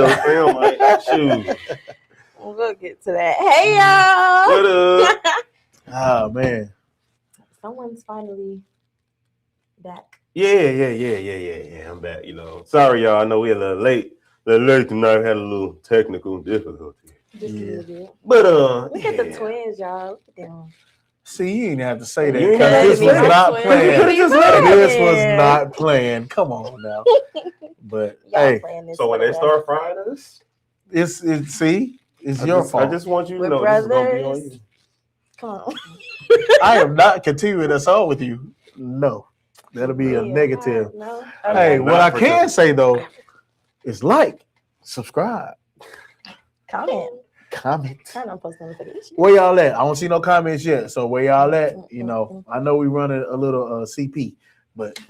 Fam, like, shoot. We'll get to that. Hey, y'all. What up? Oh man. Someone's finally back. Yeah. I'm back. Sorry, y'all. I know we a little late. Tonight. Had a little technical difficulty. Just a little bit. But look at the twins, y'all. Look at them. See, you didn't have to say that You ain't because have this to was say not that. planned. You just let it. This was not planned. Come on now. But Y'all hey, playing this So when they start frying us, it's your fault. I just want you to We're know this is gonna be on brothers. you. Come on. I am not continuing this on with you. No, that'll be a negative. No. Hey, Okay. what I can say though is like, subscribe, Comment. comment. on post notifications. Where y'all at? I don't see no comments yet. So where y'all at? I know we running a little CP, but Just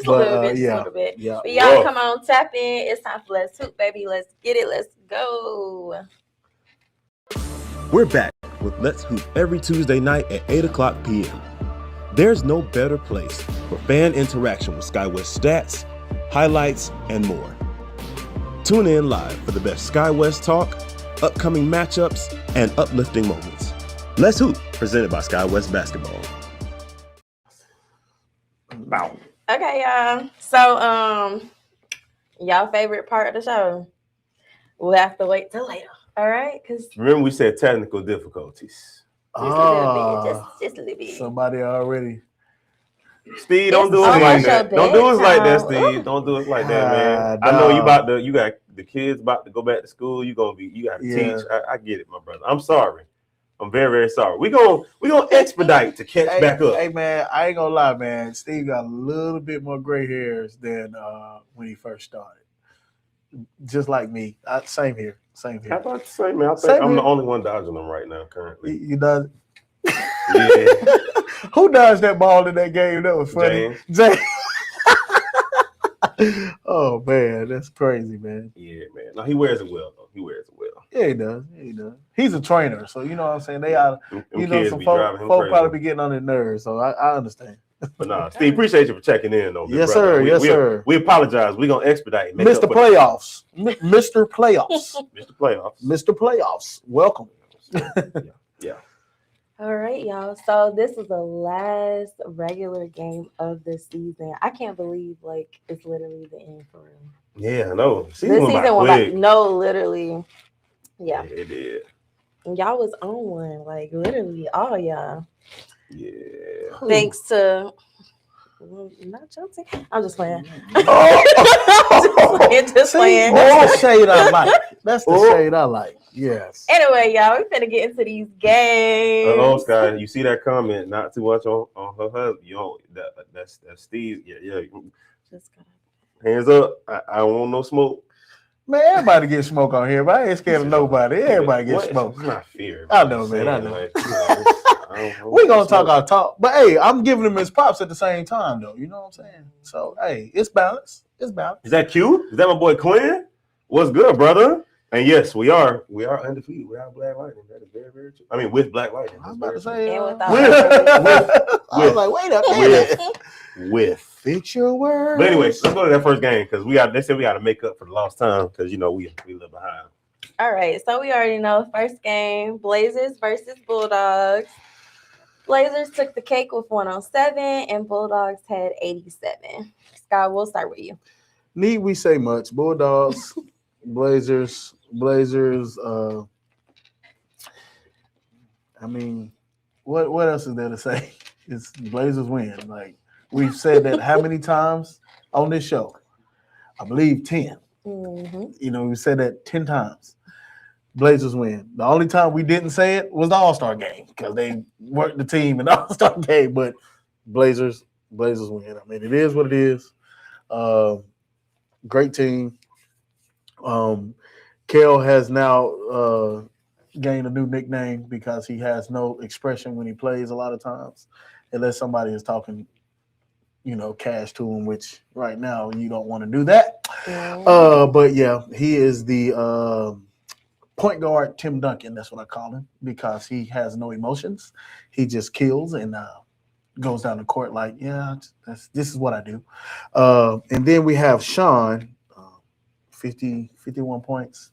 Boy. a little bit, just a little bit. Yeah. But y'all Whoa. come on, tap in. It's time for Let's Hoop, baby. Let's get it. Let's go. We're back with Let's Hoop every Tuesday night at 8 o'clock p.m. There's no better place for fan interaction with SkyWest stats, highlights, and more. Tune in live for the best SkyWest talk, upcoming matchups, and uplifting moments. Let's Hoop, presented by SkyWest Basketball. Bow. Okay, y'all. So, y'all favorite part of the show? We'll have to wait till later. All right? Because Remember we said technical difficulties. just a little bit. Just a little bit. Somebody already. Steve, don't It's do us like almost that. your Don't do us like that, bedtime. Steve. Don't do us like that, man. Ah, I know dog. you got the kids about to go back to school. You got to Yeah. teach. I get it, my brother. I'm sorry. I'm very, very sorry. We gonna expedite to catch back up. Hey man, I ain't gonna lie, man. Steve got a little bit more gray hairs than when he first started. Just like me. Same here. How about the same, man? I think Same I'm here. the only one dodging them right now currently. You done? Yeah, Who dodged that ball in that game? That was funny. James. Oh man, that's crazy, man. Yeah, man. No, he wears it well though. He wears it well. Yeah, he does. He's a trainer, so you know what I'm saying. They are, Them some be folk driving him probably crazy. be getting on their nerves. So I understand. But nah, Steve, appreciate you for checking in though. big Yes, brother. sir. Sir. We apologize. We're gonna expedite. Make Mr. up for Playoffs. Mr. Playoffs. Mr. Playoffs. Mr. Playoffs. Welcome. Yeah. All right, y'all. So this is the last regular game of the season. I can't believe it's literally the end for real. Yeah, I know. This season went by. No, literally. Yeah. It did. And y'all was on one, literally all y'all. Yeah. Thanks to not your team. I'm just playing. Just playing. That's the shade I like. That's the shade I like. Yes. Anyway, y'all, we finna get into these games. Hello, Sky. You see that comment? Not too much on her husband. That's Steve. Yeah. Just gotta... Hands up. I don't want no smoke. Man, everybody get smoke on here, but I ain't scared of nobody. Everybody get smoke. It's not fear. I know, man. I know. We We gonna talk our talk, but hey, I'm giving him his props at the same time, though. You know what I'm saying? So hey, it's balanced. It's balanced. Is that Q? Is that my boy Quinn? What's good, brother? And yes, we are undefeated without Black Lightning. That is very, very true. I mean, with Black Lightning. I was about to say. And without I was like, wait a minute. With. Fix your words. But anyway, let's go to that first game because they said we got to make up for the lost time because we live behind. All right, so we already know first game, Blazers versus Bulldogs. Blazers took the cake with 107 and Bulldogs had 87. Scott, we'll start with you. Need we say much? Bulldogs, Blazers. I mean, what else is there to say? It's Blazers win. We've said that how many times on this show? I believe 10. Mm-hmm. We said that 10 times. Blazers win. The only time we didn't say it was the All-Star game because they worked the team in the All-Star game. But Blazers win. I mean, it is what it is. Great team. Kel has now gained a new nickname because he has no expression when he plays a lot of times, unless somebody is talking, cash to him, which right now you don't want to do that. But yeah, he is the point guard Tim Duncan. That's what I call him because he has no emotions. He just kills and goes down the court this is what I do. And then we have Sean. 51 points.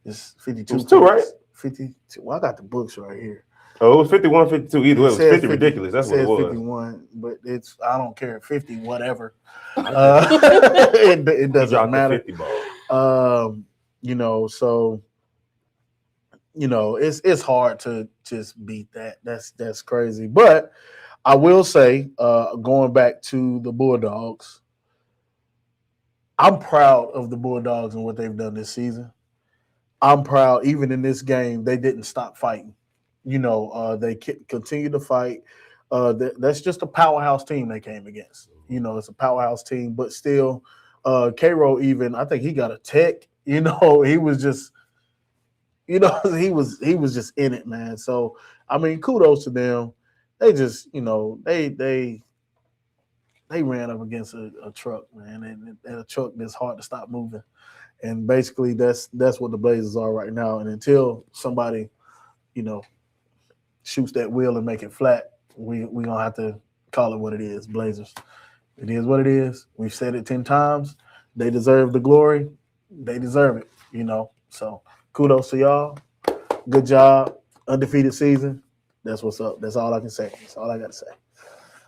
It's 52 It was two, points. right? 52. Well, I got the books right here. Oh, it was 51, 52. Either way, it was says 50 ridiculous. That's what it says was. 51, but I don't care. 50, whatever. I It He doesn't dropped the matter. 50 ball. So it's hard to just beat that. That's crazy. But I will say, going back to the Bulldogs, I'm proud of the Bulldogs and what they've done this season. I'm proud, even in this game, they didn't stop fighting. They continue to fight. That's just a powerhouse team they came against. It's a powerhouse team, but still, K-Roll even, I think he got a tech. He was just, he was just in it, man. So, I mean, kudos to them. They just, they ran up against a truck, man, and a truck that's hard to stop moving. And basically, that's what the Blazers are right now. And until somebody, shoots that wheel and make it flat, we gonna have to call it what it is, Blazers. It is what it is. We've said it 10 times. They deserve the glory. They deserve it, So kudos to y'all. Good job. Undefeated season. That's what's up. That's all I can say. That's all I got to say.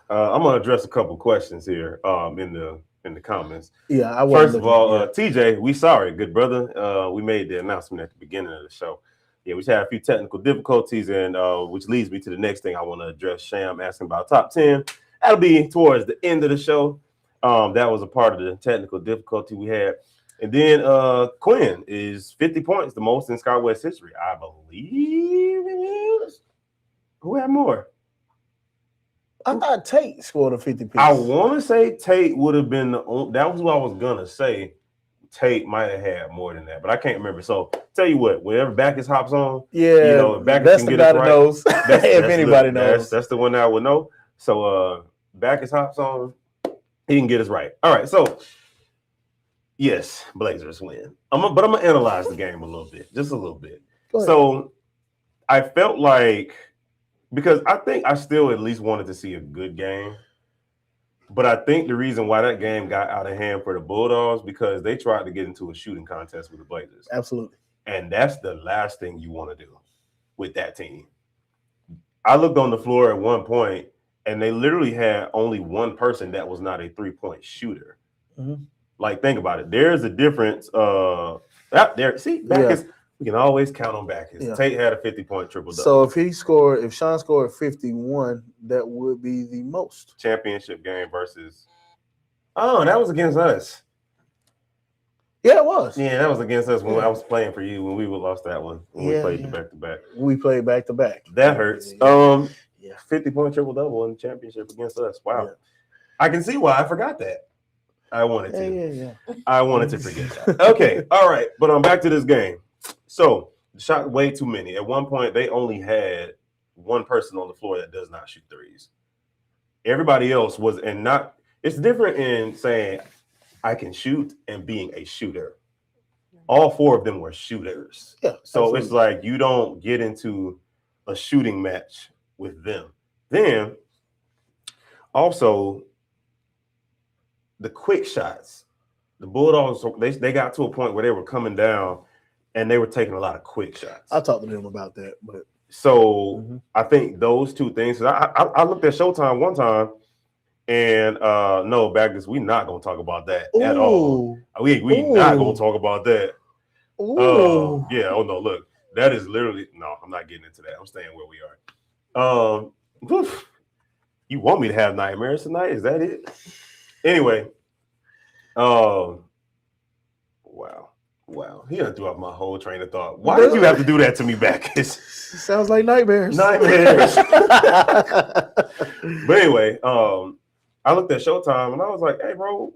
I'm gonna address a couple questions here in the comments. Yeah, First of all, TJ, we sorry, good brother. We made the announcement at the beginning of the show. Yeah, we just had a few technical difficulties, and which leads me to the next thing I want to address. Sham asking about top 10. That'll be towards the end of the show. That was a part of the technical difficulty we had. And then Quinn is 50 points, the most in SkyWest history, I believe it is. Who had more? I thought Tate scored a 50 piece. I want to say Tate would have been that was what I was gonna say. Tate might have had more than that, but I can't remember. So tell you what, whenever Backus hops on, if Backus that's can the get guy us that right. knows. If anybody knows, that's the one that I would know. So Backus hops on, he can get us right. All right, so yes, Blazers win. But I'm gonna analyze the game a little bit, just a little bit. So I felt like, because I think I still at least wanted to see a good game. But I think the reason why that game got out of hand for the Bulldogs, because they tried to get into a shooting contest with the Blazers. Absolutely. And that's the last thing you want to do with that team. I looked on the floor at one point, and they literally had only one person that was not a three-point shooter. Mm-hmm. Like, think about it. There's a difference. Backus, we can always count on Backus. Yeah. Tate had a 50-point triple-double. So if Sean scored 51, that would be the most. Championship game versus. Oh, that was against us. Yeah, it was. Yeah, that was against us when I was playing for you when we lost that one. We played the back-to-back. We played back-to-back. That hurts. Yeah. 50-point triple-double in the championship against us. Wow. Yeah. I can see why I forgot that. I wanted to. Yeah. I wanted to forget that. Okay, all right. But I'm back to this game. So, shot way too many. At one point, they only had one person on the floor that does not shoot threes. Everybody else was, and not, it's different in saying I can shoot and being a shooter. All four of them were shooters. Yeah. So absolutely. it's like you don't get into a shooting match with them. Then, also, the quick shots. The Bulldogs, they got to a point where they were coming down and they were taking a lot of quick shots. I talked to them about that, but so I think those two things. I looked at Showtime one time, and no, Backus, we're not gonna talk about that at all. We not gonna talk about that. Yeah. Oh no, look, that is literally no. I'm not getting into that. I'm staying where we are. You want me to have nightmares tonight? Is that it? Anyway. Wow. He done threw off my whole train of thought. Why did you have to do that to me, Backus? Sounds like nightmares. Nightmares. But anyway, I looked at Showtime and I was like, hey, bro,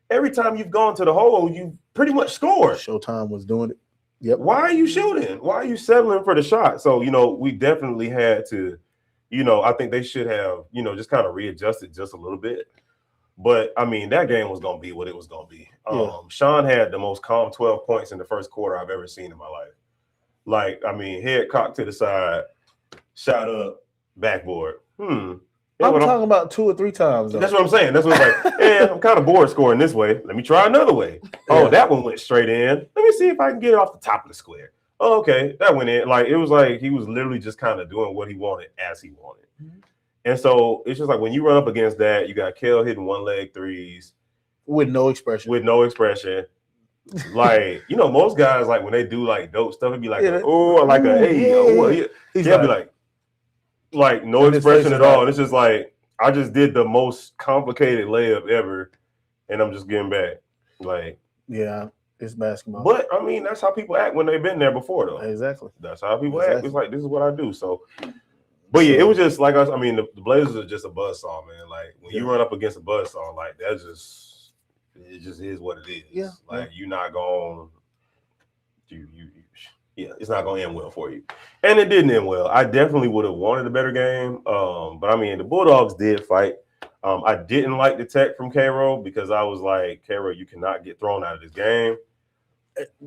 every time you've gone to the hole, you pretty much scored. Showtime was doing it. Yep. Why are you shooting? Why are you settling for the shot? So, we definitely had to, I think they should have, just kind of readjusted just a little bit. But, I mean, that game was going to be what it was going to be. Sean had the most calm 12 points in the first quarter I've ever seen in my life. Like, I mean, head cocked to the side, shot up, backboard. Yeah, I'm but talking about 2 or 3 times. Though. that's what I'm saying. That's what it's like. Yeah, I'm kind of bored scoring this way. Let me try another way. Oh, Yeah. that one went straight in. Let me see if I can get it off the top of the square. Oh, okay, that went in. Like it was like he was literally just kind of doing what he wanted as he wanted. Mhm. And so it's just like when you run up against that, you got Kel hitting one leg threes with no expression. with no expression. Like, you know, most guys, like when they do like dope stuff, it'd be like, Yeah, oh, like a hey, oh, yeah. He's He'll be like no and his expression face at is all. like- And it's just like I just did the most complicated layup ever, and I'm just getting back. Like, yeah, it's basketball. but I mean, that's how people act when they've been there before, though. Exactly. That's how people act. Exactly. It's like this is what I do. So, but yeah, it was just like us. I mean, the Blazers are just a buzzsaw, man. Like when you run up against a buzzsaw, like that's just it just is what it is. Yeah. Like you're not going. Yeah, it's not going to end well for you, and it didn't end well. I definitely would have wanted a better game, but I mean, the Bulldogs did fight. I didn't like the tech from Cairo because I was like, Cairo, you cannot get thrown out of this game.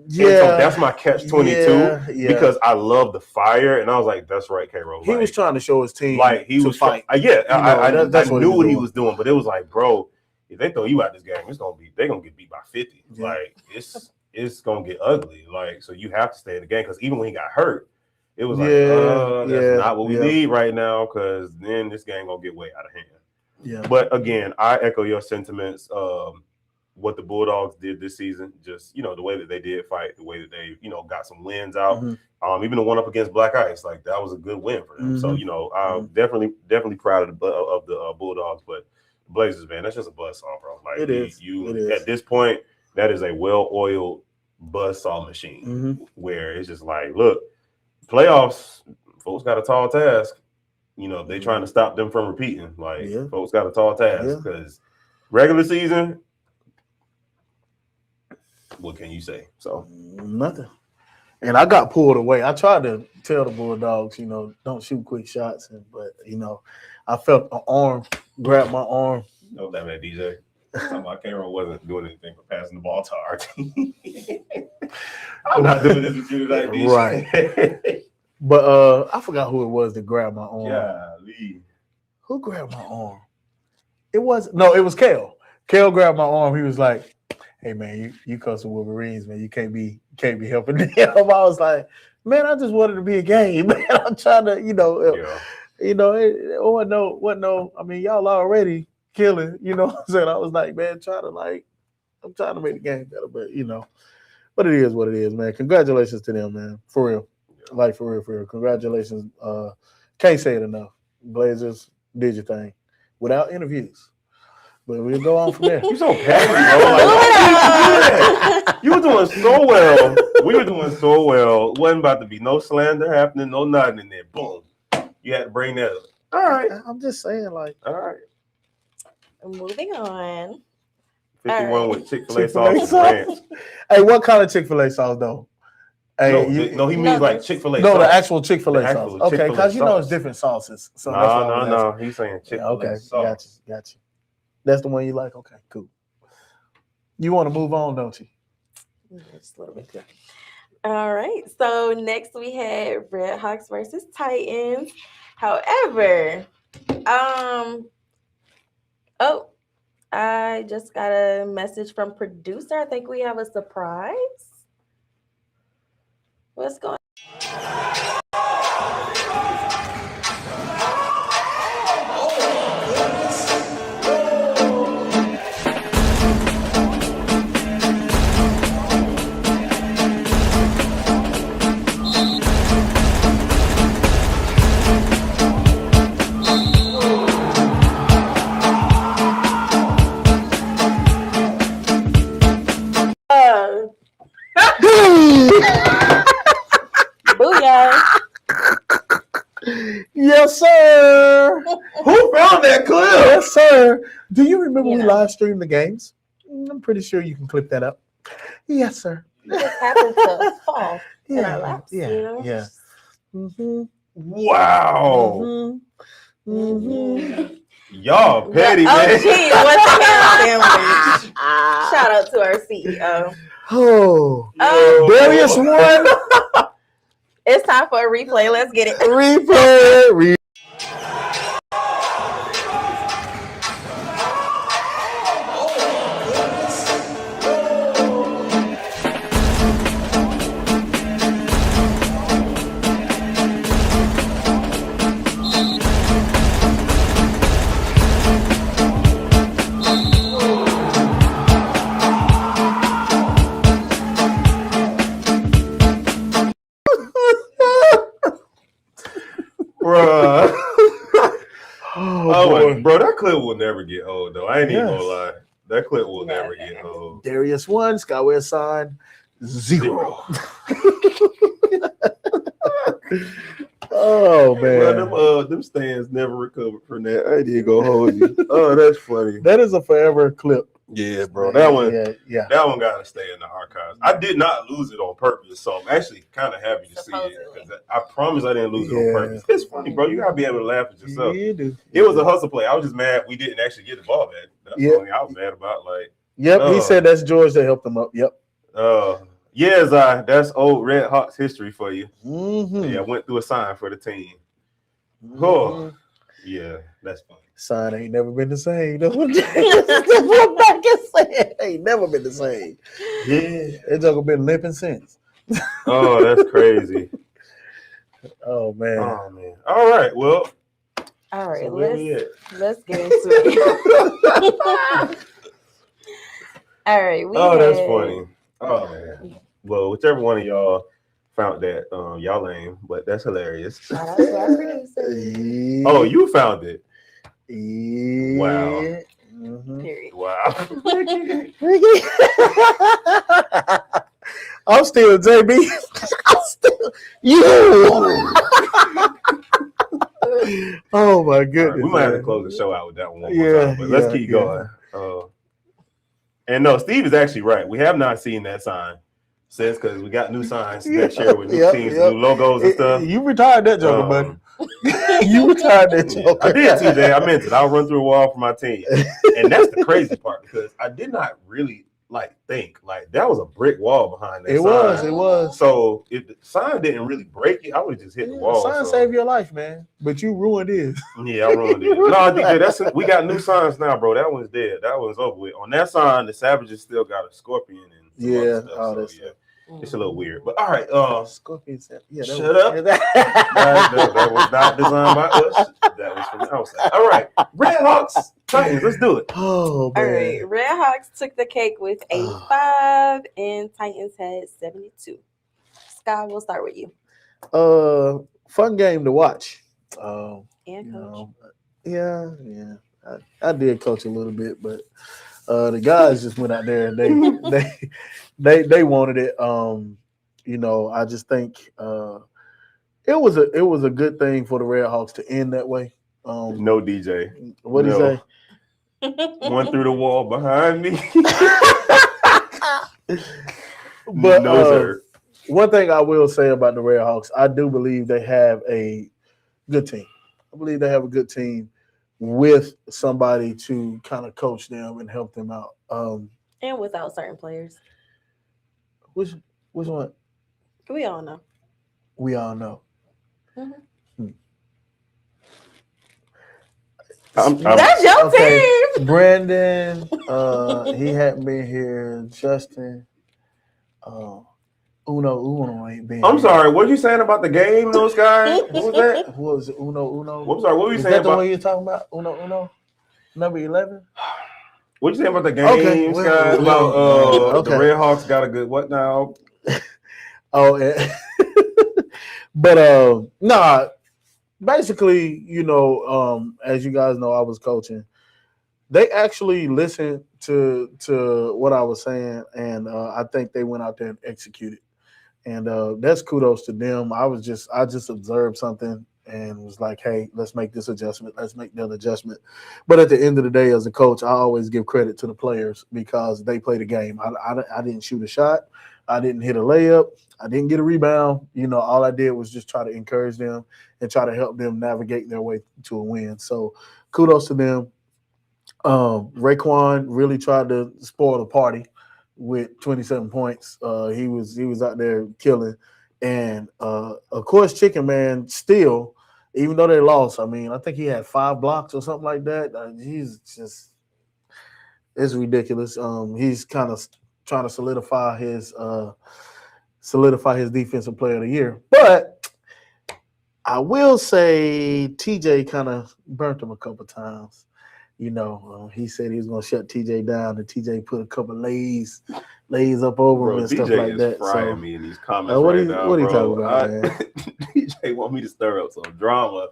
Yeah, And so that's my catch-22 yeah. because I love the fire, and I was like, "That's right, Cairo." He was trying to show his team, like he was fight. Yeah, that's I what knew he what he doing. was doing, but it was like, bro, if they throw you out this game, they're gonna get beat by 50. Yeah. Like it's gonna get ugly. Like so, you have to stay in the game because even when he got hurt, it was like, that's not what we need right now because then this game gonna get way out of hand. Yeah, But again, I echo your sentiments. What the Bulldogs did this season, just the way that they did fight, the way that they got some wins out. Mhm. Even the one up against Black Ice, like that was a good win for them. So I'm definitely proud of the Bulldogs, but the Blazers, man, that's just a buzzsaw, bro. Like It is. At this point, that is a well-oiled buzzsaw machine Mhm. where it's just like, look, playoffs, folks got a tall task. They trying to stop them from repeating. Like folks got a tall task because regular season. What can you say? So nothing. And I got pulled away. I tried to tell the Bulldogs, don't shoot quick shots, but I felt an arm grab my arm. no, that man, DJ. Cameron wasn't doing anything but passing the ball to our team. I'm not doing this with you tonight, DJ. Right. But I forgot who it was that grabbed my arm. Golly. Who grabbed my arm? It was Kale. Kale grabbed my arm. He was like, "Hey man, you coach the Wolverines, man. You can't be helping them." I was like, "Man, I just wanted to be a game, man. I'm trying to, no. I mean, y'all already killing, what I'm saying. I was like, man, I'm trying to make the game better, but it is what it is, man. Congratulations to them, man. For real, like for real. Congratulations. Can't say it enough. Blazers did your thing without interviews. But we'll go on from there. You so petty, bro. Like, you were doing so well. We were doing so well. Wasn't about to be no slander happening, no nothing in there. Boom. You had to bring that up. All right. I'm just saying, like, all right. Moving on. 51 right. with Chick-fil-A Chick-fil-A sauce and ranch. Hey, what kind of Chick-fil-A sauce though? Hey, He means like Chick-fil-A No, sauce. the actual Chick-fil-A The sauce. actual Okay, Chick-fil-A because sauce. it's different sauces. So that's what I was No. asking. He's saying Yeah, Chick-fil-A okay, sauce. got you. That's the one you like? Okay, cool. You want to move on, don't you? Just a little bit. All right. So next we had Red Hawks versus Titans. However, I just got a message from producer. I think we have a surprise. What's going on? Booyah. Yes, sir. Who found that clip? Yes, sir. Do you remember we Yeah. live streamed the games? I'm pretty sure you can clip that up. Yes, sir. It just happened to fall in our Yeah, laps, yeah, you know? yeah. Mm-hmm. Wow. Mm-hmm. Mm-hmm. Y'all petty, the man. OG was the ham sandwich. Shout out to our CEO. Oh, Yo. Darius won. It's time for a replay. Let's get it. Replay. clip will never get old, though. I ain't even gonna Yes. lie. That clip will never Never. get old. Darius 1, SkyWest signed 0. Oh man, Well, them stands never recovered from that. I did go hold you. Oh, that's funny. that is a forever clip. Yeah, bro. That one. Yeah. That one gotta stay in the archives. I did not lose it on purpose, so I'm actually kind of happy to see it. Supposedly. 'Cause I promise I didn't lose it Yeah. on purpose. It's funny, bro. You gotta be able to laugh at yourself. You do. It was a hustle play. I was just mad we didn't actually get the ball back. That's Yeah. the only thing I was mad about. Like, Yep, he Oh. said that's George that helped him up. Yep. yeah, Zai, that's old Red Hawks history for you. Mm-hmm. Yeah, I went through a sign for the team. Oh, yeah, that's funny. Sign ain't never been the same. That's what Mac is saying. Ain't never been the same. Yeah. That joke been limping since. Oh, that's crazy. Oh man. Oh man. All right. Well, All right, so where we at? let's get into it. All right, That's had- funny. Oh man. Well, whichever one of y'all found that, y'all lame, but that's hilarious. Shout out to our producer. Oh, you found it. Yeah. Wow. Mhm. Period. Wow. I'm still JB. I'm still you. Oh my All goodness. right, we might have to man. close the show out with that one more Yeah, time, but let's yeah, keep yeah. going. And no, Steve is actually right. We have not seen that sign since, because we got new signs next year with new Yep, teams, yep. new logos and stuff. You retired that joker, buddy. You retired that Yeah, joker. I did, TJ. I meant it. I'll run through a wall for my team, and that's the crazy part, because I did not really think that was a brick wall behind that It sign. was. It was. So if the sign didn't really break it, I would have just hit the wall. Sign so. saved your life, man. But you ruined his. Yeah, I ruined it. No, DJ, we got new signs now, bro. That one's dead. That one's over with. On that sign, the Savages still got a scorpion and some Yeah, other stuff. all So, that yeah, stuff. it's a little weird. But all right, Scorpion said, yeah, Shut up. that was not designed by us. That was from the outside. All right, Red Hawks, Titans. Let's do it. Oh All man. right, Red Hawks took the cake with 85, and Titans had 72. Sky, we'll start with you Fun game to watch. and You Coach. know, yeah. I did coach a little bit, but the guys just went out there and they wanted it. I just think it was a good thing for the Red Hawks to end that way. No, DJ. What do you No. say? One through the wall behind me. But no, sir. one thing I will say about the Red Hawks, I do believe they have a good team. I believe they have a good team with somebody to kind of coach them and help them out. And without certain players. Which one? We all know. We all know. That's your Okay. team. Brandon, he hadn't been here. Justin, Uno ain't been. I'm here. sorry. What you saying about the game, those guys? What was that? Who was it? Uno? I'm sorry. What were you Is saying that the about? one you're talking about? Uno? Number 11? What you saying about the Okay, games, well, guys? well, About okay. the Red Hawks got a good what now? Oh, yeah. But nah. Basically, as you guys know, I was coaching. They actually listened to what I was saying, and I think they went out there and executed. And that's kudos to them. I just observed something and was like, hey, let's make this adjustment. Let's make that adjustment. But at the end of the day, as a coach, I always give credit to the players because they played a game. I didn't shoot a shot. I didn't hit a layup. I didn't get a rebound. All I did was just try to encourage them and try to help them navigate their way to a win. So kudos to them. Raekwon really tried to spoil the party with 27 points. He was out there killing. And of course, Chicken Man still, even though they lost, I think he had 5 blocks or something like that. It's ridiculous. He's kind of trying to solidify his defensive player of the year. But I will say TJ kind of burnt him a couple times. He said he was going to shut TJ down, and TJ put a couple lays up over Bro, him and stuff DJ like is that. frying So me in these comments what right are now, you bro. talking about, man? DJ want me to stir up some drama.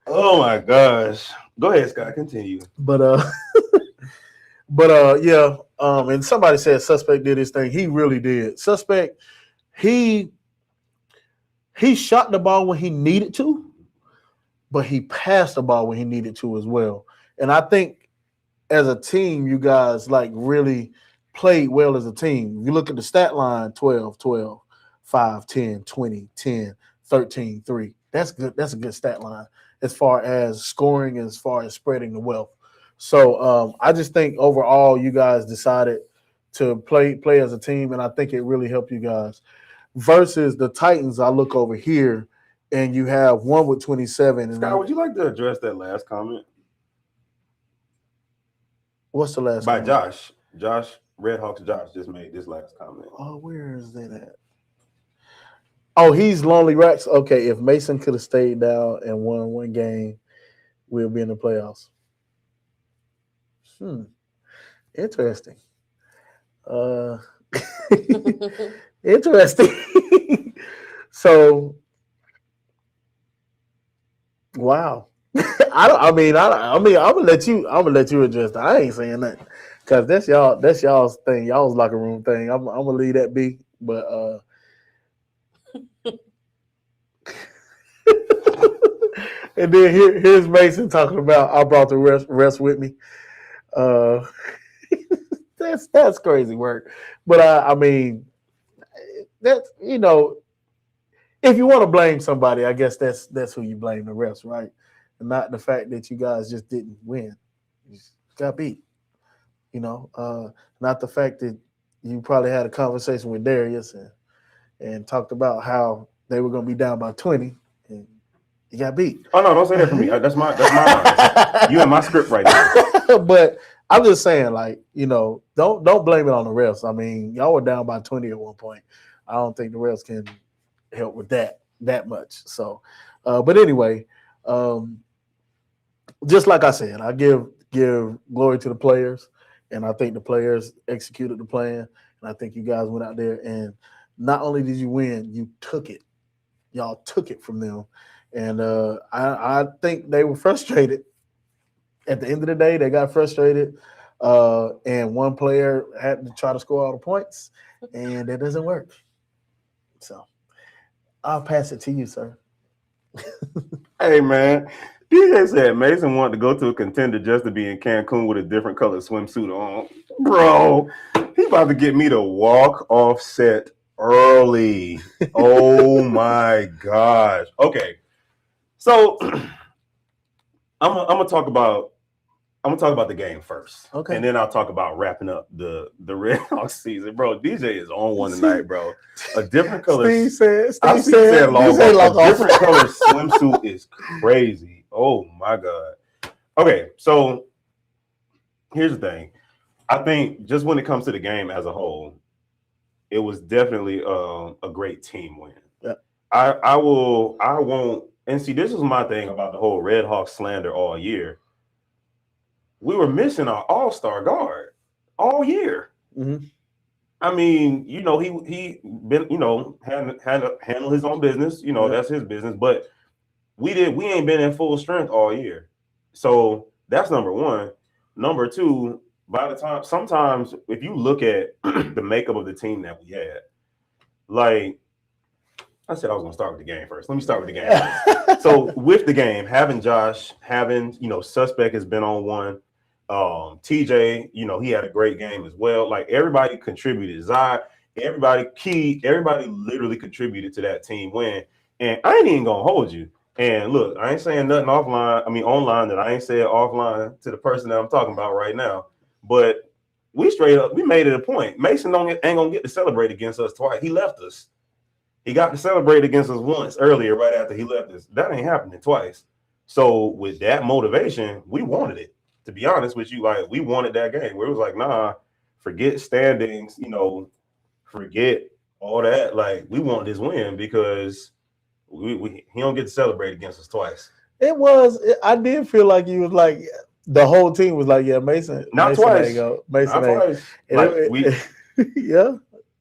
Oh my gosh. Go ahead, Scott. Continue. But yeah. And somebody said Suspect did his thing. He really did. Suspect, he shot the ball when he needed to, but he passed the ball when he needed to as well. And I think as a team, you guys like really played well as a team. If you look at the stat line, 12, 12, 5, 10, 20, 10, 13, 3. That's good. That's a good stat line as far as scoring and as far as spreading the wealth. So I just think overall you guys decided to play as a team, and I think it really helped you guys. Versus the Titans, I look over here, and you have one with 27. And Scott, would you like to address that last comment what's the last by comment? Josh? Josh, Redhawks Josh just made this last comment. Oh, where is that at? Oh, he's Lonely Racks. Okay, if Mason could have stayed down and won one game, we'll be in the playoffs. Interesting. Interesting. So, wow. I'm gonna let you address that. I ain't saying nothing because that's y'all's thing, y'all's locker room thing. I'm gonna leave that be. But and then here's Mason talking about I brought the rest with me. That's crazy work. But I mean, that's if you want to blame somebody, I guess that's who you blame, the refs, right? And not the fact that you guys just didn't win. You just got beat. Not the fact that you probably had a conversation with Darius and talked about how they were going to be down by 20 and you got beat. Oh no, don't say that for me. That's my line. You in my script right now. But I'm just saying, like, don't blame it on the refs. I mean, y'all were down by 20 at one point. I don't think the refs can help with that much. So, but anyway, just like I said, I give glory to the players, and I think the players executed the plan, and I think you guys went out there and not only did you win, you took it. Y'all took it from them, and I think they were frustrated. At the end of the day, they got frustrated, and one player had to try to score all the points, and that doesn't work. So I'll pass it to you, sir. Hey man, DJ said Mason wanted to go to a contender just to be in Cancun with a different color swimsuit on. Bro, he about to get me to walk off set early. Oh my gosh. Okay, so I'm gonna talk about the game first. Okay. And then I'll talk about wrapping up the Redhawks season. Bro, DJ is on one tonight, bro. A different color. Steve said a different color swimsuit is crazy. Oh my God. Okay, so here's the thing. I think just when it comes to the game as a whole, it was definitely a great team win. Yeah. I won't. And see, this is my thing about the whole Redhawks slander all year. We were missing our all-star guard all year. Mm-hmm. I mean, he been, handle his own business. That's his business. But we ain't been in full strength all year. So that's number one. Number two, by the time, sometimes if you look at the makeup of the team that we had, like I said, I was going to start with the game first. Let me start with the game. So with the game, having Josh, Suspect has been on one. TJ, he had a great game as well. Like everybody contributed. Zai, everybody literally contributed to that team win. And I ain't even gonna hold you. And look, I ain't saying nothing online that I ain't said offline to the person that I'm talking about right now. But we made it a point. Mason ain't gonna get to celebrate against us twice. He left us. He got to celebrate against us once earlier, right after he left us. That ain't happening twice. So with that motivation, we wanted it. To be honest with you, like we wanted that game where it was like, nah, forget standings, forget all that. Like we want this win because he don't get to celebrate against us twice. I did feel like you was like the whole team was like, yeah, Mason. Not Mason twice. Ain't go. Mason not ain't. twice. Like yeah.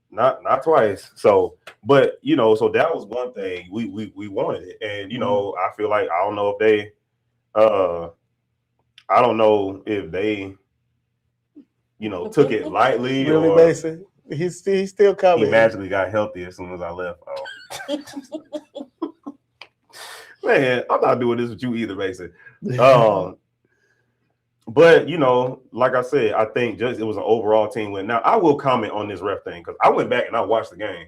Not twice. So, but so that was one thing we wanted it, and I feel like I don't know if they I don't know if they, took it lightly Really, or Mason? He's still he coming. magically got healthy as soon as I left. Oh. Man, I'm not doing this with you either, Mason. But like I said, I think just it was an overall team win. Now I will comment on this ref thing because I went back and I watched the game.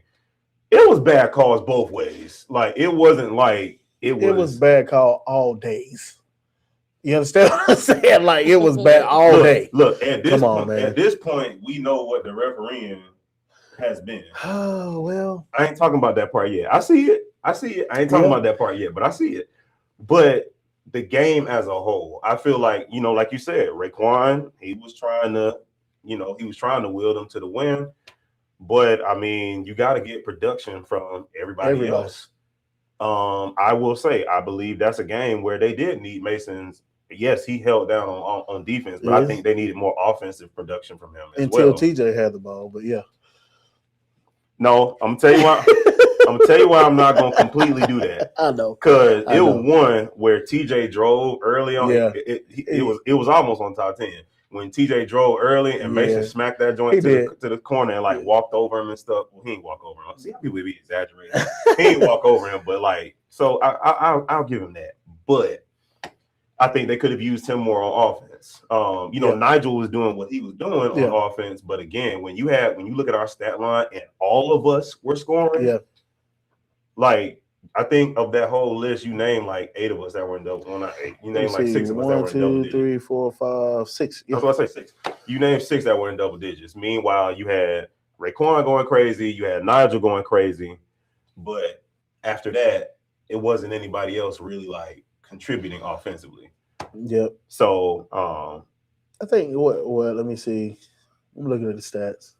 It was bad calls both ways. Like it wasn't like it was bad call all days. You understand what I'm saying? Like it was bad all day. Look, at this Come on, point, man. At this point, we know what the refereeing has been. Oh well. I ain't talking about that part yet. I see it. I ain't talking about that part yet, but I see it. But the game as a whole, I feel like, like you said, Raekwon, he was trying to will them to the win. But I mean, you got to get production from everybody else. I will say, I believe that's a game where they did need Mason's. Yes, he held down on defense, but I think they needed more offensive production from him until TJ had the ball. But yeah, no, I'm gonna tell you why. I'm gonna tell you why I'm not gonna completely do that. I know, because it was one where TJ drove early on. Yeah, it was almost on top 10 when TJ drove early and Mason smacked that joint to the corner and walked over him and stuff. Well, he ain't walk over him. See, people be exaggerating. He ain't walk over him, but so I'll give him that. But I think they could have used him more on offense. Nigel was doing what he was doing on offense, but again, when you look at our stat line and all of us were scoring, I think of that whole list, you named 8 of us that were in double. Well, not 8. You named 6 of us that were in double digits. 1, 2, 3, 4, 5, 6. Yeah. That's what I say 6. You named 6 that were in double digits. Meanwhile, you had Raekwon going crazy, you had Nigel going crazy, but after that, it wasn't anybody else really contributing offensively. Yep. So I think what let me see. I'm looking at the stats.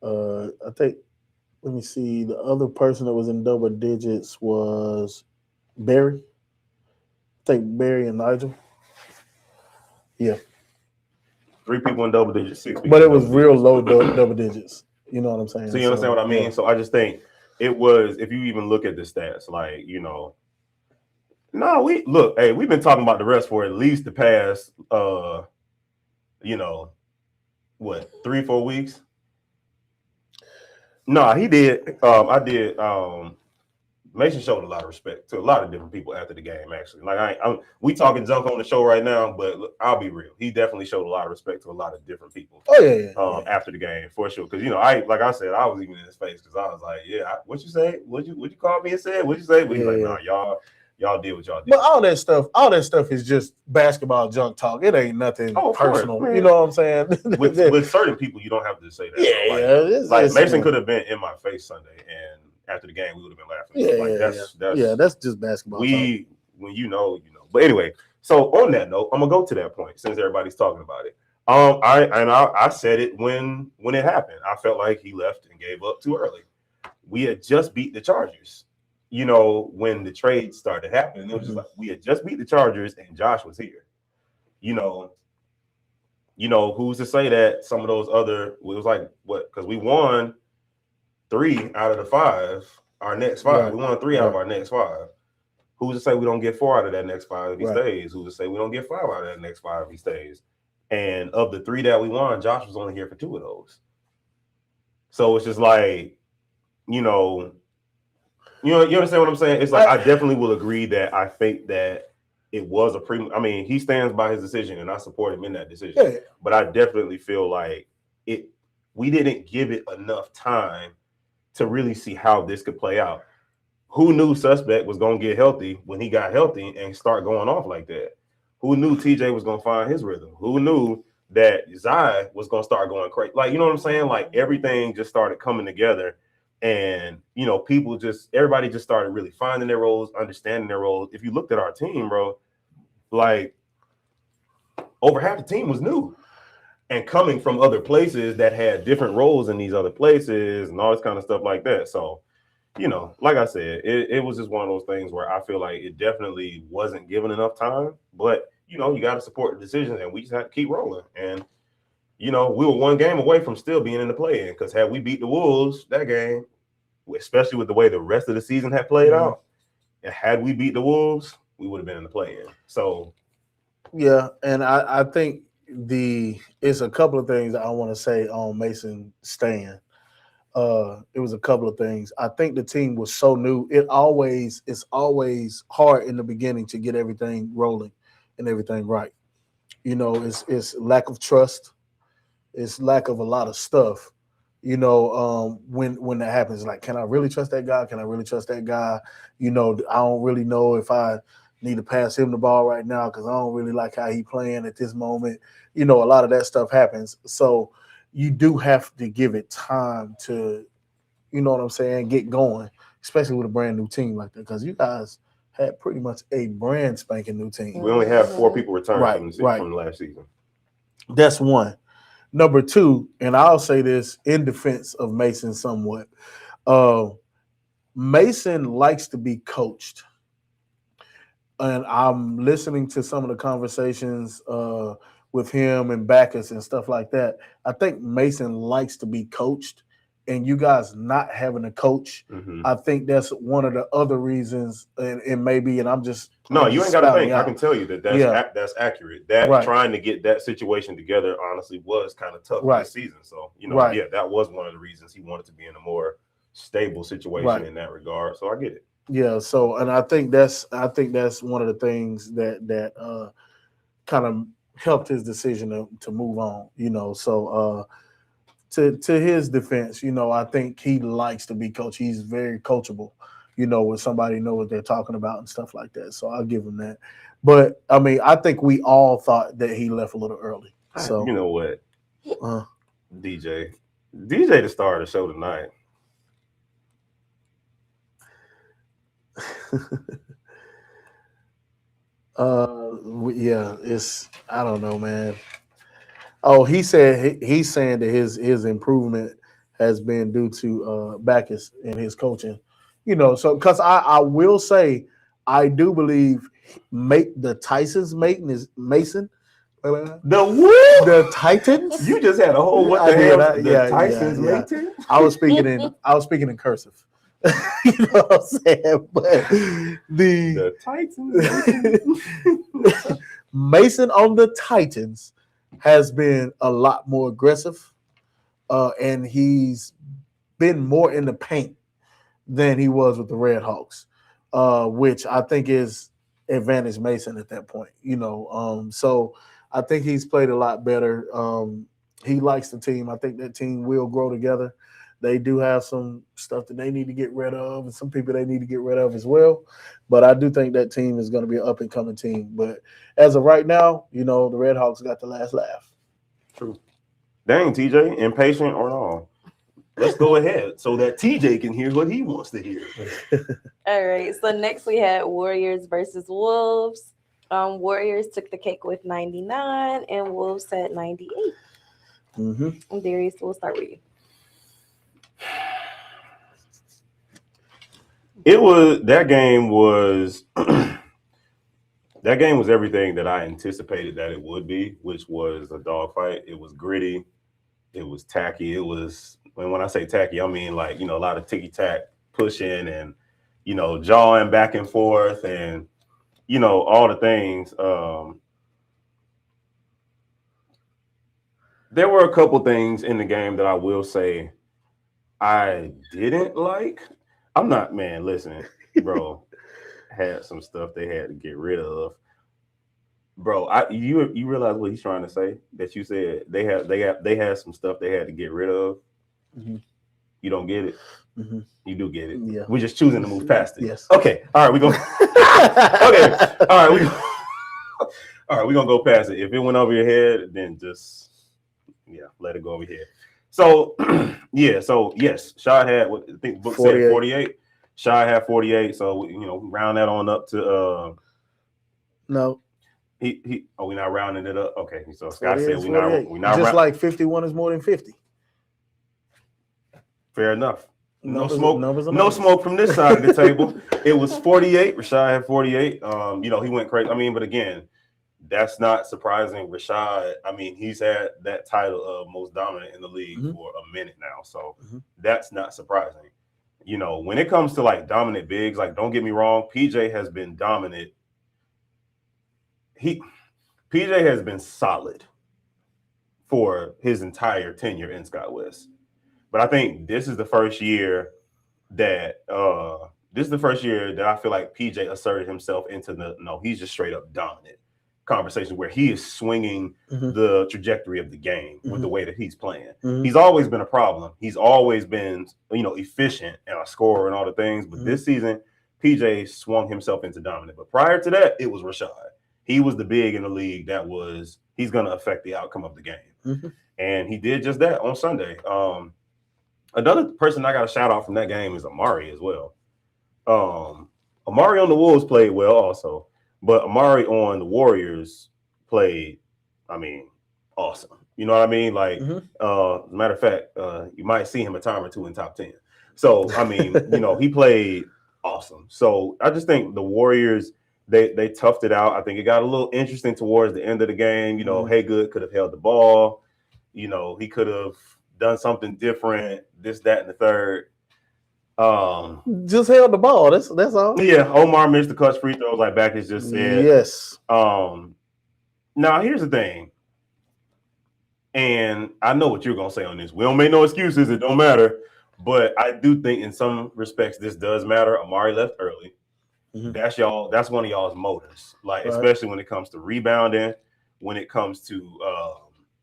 I think let me see. The other person that was in double digits was Barry. I think Barry and Nigel. Yeah. 3 people in double digits, 6 people. But it was real low double digits. You know what I'm saying? So you understand what I mean? Yeah. So I just think it was, if you even look at the stats, no, we've been talking about the refs for at least the past 3-4 weeks. No, he did. I did. Mason showed a lot of respect to a lot of different people after the game. Actually, we talking junk on the show right now, but look, I'll be real. He definitely showed a lot of respect to a lot of different people. Oh yeah. After the game for sure, because I was even in his face because I was like, what you say? What you call me and said? What you say? But he's like, nah, y'all did what y'all did. But all that stuff is just basketball junk talk. It ain't nothing personal. Course, you know what I'm saying? with certain people, you don't have to say that. Mason could have been in my face Sunday, and after the game, we would have been laughing. That's just basketball. When you know. But anyway, so on that note, I'm gonna go to that point since everybody's talking about it. I said it when it happened. I felt like he left and gave up too early. We had just beat the Chargers. When the trade started happening, it was just like we had just beat the Chargers and Josh was here. Who's to say that some of those other, it was like what? Because we won 3 out of the 5, our next 5. Right. We won 3 out of our next 5. Who's to say we don't get 4 out of that next 5 if he stays? Who's to say we don't get 5 out of that next 5 if he stays? And of the 3 that we won, Josh was only here for 2 of those. So it's just like, you understand what I'm saying? It's like I definitely will agree that I think that it was he stands by his decision and I support him in that decision. Yeah. But I definitely feel like we didn't give it enough time to really see how this could play out. Who knew Suspect was going to get healthy when he got healthy and start going off like that? Who knew TJ was going to find his rhythm? Who knew that Zai was going to start going crazy? You know what I'm saying? Everything just started coming together. And, everybody just started really finding their roles, understanding their roles. If you looked at our team, bro, over half the team was new and coming from other places that had different roles in these other places and all this kind of stuff like that. So, like I said, it was just one of those things where I feel like it definitely wasn't given enough time, but, you got to support the decisions and we just had to keep rolling. And, we were 1 game away from still being in the play-in because had we beat the Wolves that game, especially with the way the rest of the season had played out, and had we beat the Wolves, we would have been in the play-in. So Yeah, and I think it's a couple of things I want to say on Mason staying. It was a couple of things. I think the team was so new. It's always hard in the beginning to get everything rolling and everything right. You know, it's lack of trust. It's lack of a lot of stuff. You know, when that happens, like, can I really trust that guy? Can I really trust that guy? You know, I don't really know if I need to pass him the ball right now because I don't really like how he playing at this moment. You know, a lot of that stuff happens. So you do have to give it time to, you know what I'm saying, get going, especially with a brand new team like that, because you guys had pretty much a brand spanking new team. we only have 4 people return Right, from right. the last season. That's one. Number two, and I'll say this in defense of Mason somewhat. Mason likes to be coached. And I'm listening to some of the conversations with him and Backus and stuff like that. I think Mason likes to be coached, and you guys not having a coach, I think that's one of the other reasons. And maybe, and I'm just No, I'm you just ain't got to spouting think. I out. can tell you that's Yeah. that's accurate. That Right. trying to get that situation together honestly was kind of tough Right. this season. So you know, Right. yeah, that was one of the reasons he wanted to be in a more stable situation Right. in that regard. So I get it. Yeah, so and I think that's one of the things that kind of helped his decision to move on. You know, so to his defense, you know, I think he likes to be coached. He's very coachable. You know, when somebody knows what they're talking about and stuff like that. So I'll give him that. But I mean, I think we all thought that he left a little early. So You know what, uh, DJ the star of the show tonight. yeah, it's I don't know, man. Oh, he's saying that his improvement has been due to Backus and his coaching. You know, so because I will say I do believe the Tyson's Mason. The Titans. You just had a whole what I the did, hell? The Tyson's yeah. mating? I was speaking in cursive. You know what I'm saying? But The Titans. Mason on the Titans has been a lot more aggressive, and he's been more in the paint than he was with the Red Hawks, which I think is advantage Mason at that point. You know, so I think he's played a lot better. He likes the team. I think that team will grow together. They do have some stuff that they need to get rid of and some people they need to get rid of as well. But I do think that team is going to be an up-and-coming team. But as of right now, you know, the Red Hawks got the last laugh. True. Dang, TJ, impatient or no? Let's go ahead so that TJ can hear what he wants to hear. All right. So next we had Warriors versus Wolves. Warriors took the cake with 99 and Wolves had 98. Mm-hmm. Darius, we'll start with you. That game was everything that I anticipated that it would be, which was a dogfight. It was gritty, it was tacky. It was, when I say tacky, I mean like, you know, a lot of ticky-tack pushing and, you know, jawing back and forth and, you know, all the things. There were a couple things in the game that I will say I didn't like. I'm not, man, listen, bro, had some stuff they had to get rid of. Bro, you realize what he's trying to say? That you said they had some stuff they had to get rid of. Mm-hmm. You don't get it. Mm-hmm. You do get it. Yeah. We're just choosing to move past it. Yes. Okay. All right. We go. Okay. All right. All right. We're gonna go past it. If it went over your head, then just let it go over here. So So yes, Shad had what I think book said 48. Shad had 48. So you know, round that on up to no. He we not rounding it up. Okay, so Scott said we not just like 51 is more than 50. Fair enough. No Numbers smoke from this side of the table. It was 48. Rashad had 48. You know, he went crazy. I mean, but again, that's not surprising. Rashad, I mean, he's had that title of most dominant in the league for a minute now. So that's not surprising. You know, when it comes to like dominant bigs, like don't get me wrong, PJ has been dominant PJ has been solid for his entire tenure in Scott West. But I think this is the first year that I feel like PJ asserted himself into he's just straight up dominant conversation where he is swinging the trajectory of the game with the way that he's playing. He's always been a problem. He's always been, efficient and a scorer and all the things. But this season, PJ swung himself into dominant. But prior to that, it was Rashad. He was the big in the league he's going to affect the outcome of the game. And he did just that on Sunday. Another person I got to shout out from that game is Amari as well. Amari on the Wolves played well also, but Amari on the Warriors played, awesome. You know what I mean? Like, as a matter of fact, you might see him a time or two in top 10. So, he played awesome. So I just think the Warriors, they toughed it out. I think it got a little interesting towards the end of the game. Haygood could have held the ball. He could have done something different, this, that, and the third. Just held the ball. That's all. Yeah, Omar missed the clutch free throws, like Backus just said. Yes. Now here's the thing, and I know what you're gonna say on this. We don't make no excuses. It don't matter. But I do think in some respects this does matter. Amari left early. That's one of y'all's motors. Like, especially when it comes to rebounding, when it comes to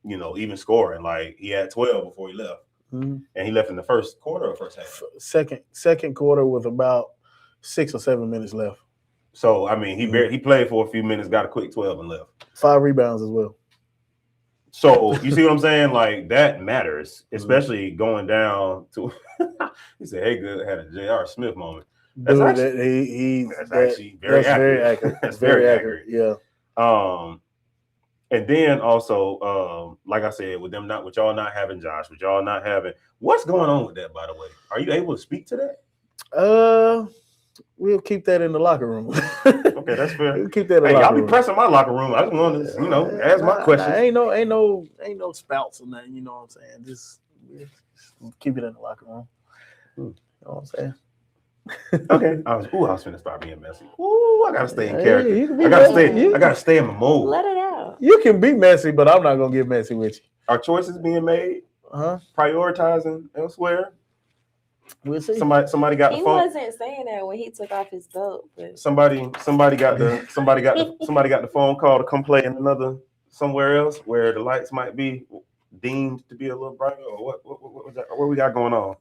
even scoring. Like, he had 12 before he left. And he left in the first quarter or first half? Second quarter with about 6 or 7 minutes left. So, he played for a few minutes, got a quick 12 and left. 5 rebounds as well. So, you see what I'm saying? Like, that matters, especially going down to – he said, Haygood had a J.R. Smith moment. That's actually very accurate. That's very accurate. Yeah. And then also, like I said, with y'all not having Josh, with y'all not having, what's going on with that, by the way? Are you able to speak to that? We'll keep that in the locker room. Okay, that's fair. We'll keep that in the locker y'all room. Be pressing my locker room. I just want to, ask my questions. Ain't no spouts or nothing. You know what I'm saying? Just keep it in the locker room. You know what I'm saying? Okay. I was finna start being messy. I gotta stay in character. I gotta stay in my mode. Let it out. You can be messy, but I'm not gonna get messy with you. Are choices being made? Prioritizing elsewhere? We'll see. Somebody got the phone. He wasn't saying that when he took off his belt, but somebody got the phone call to come play in another somewhere else where the lights might be deemed to be a little brighter, or what was that? What we got going on?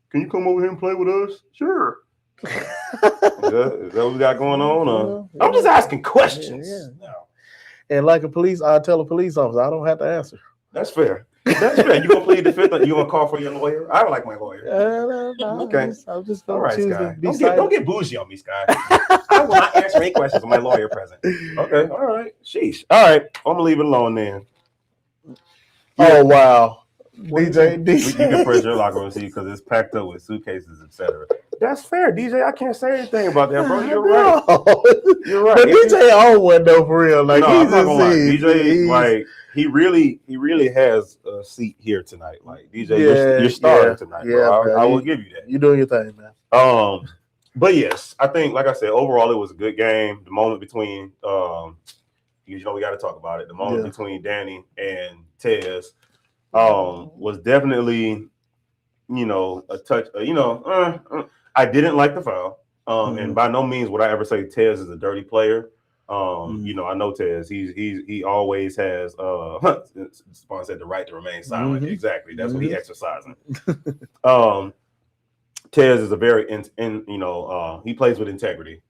Can you come over here and play with us? Sure. Is that what we got going on? I'm just asking questions. Yeah. And like I tell a police officer, I don't have to answer. That's fair. That's fair. You gonna plead the fifth? You gonna call for your lawyer? I like my lawyer. No, okay. I'm just all right, choose Sky. to be Don't get bougie on me, Sky. I will not answer any questions with my lawyer present. Okay. All right. Sheesh. All right. I'm gonna leave it alone then. Oh wow. DJ. You can press your locker room seat because it's packed up with suitcases, etc. That's fair, DJ. I can't say anything about that, bro. You're right. You're right. But DJ own one though, for real. Like, no, I'm not gonna lie. DJ, like, he really has a seat here tonight. Like, DJ, you're starting tonight, bro. I will give you that. You're doing your thing, man. But yes, I think, like I said, overall it was a good game. The moment between, we got to talk about it. The moment between Danny and Tez was definitely, a touch. I didn't like the foul, and by no means would I ever say Tez is a dirty player. I know Tez. He always has. Spawn said the right to remain silent. Exactly. That's what he exercising. Tez is a very he plays with integrity.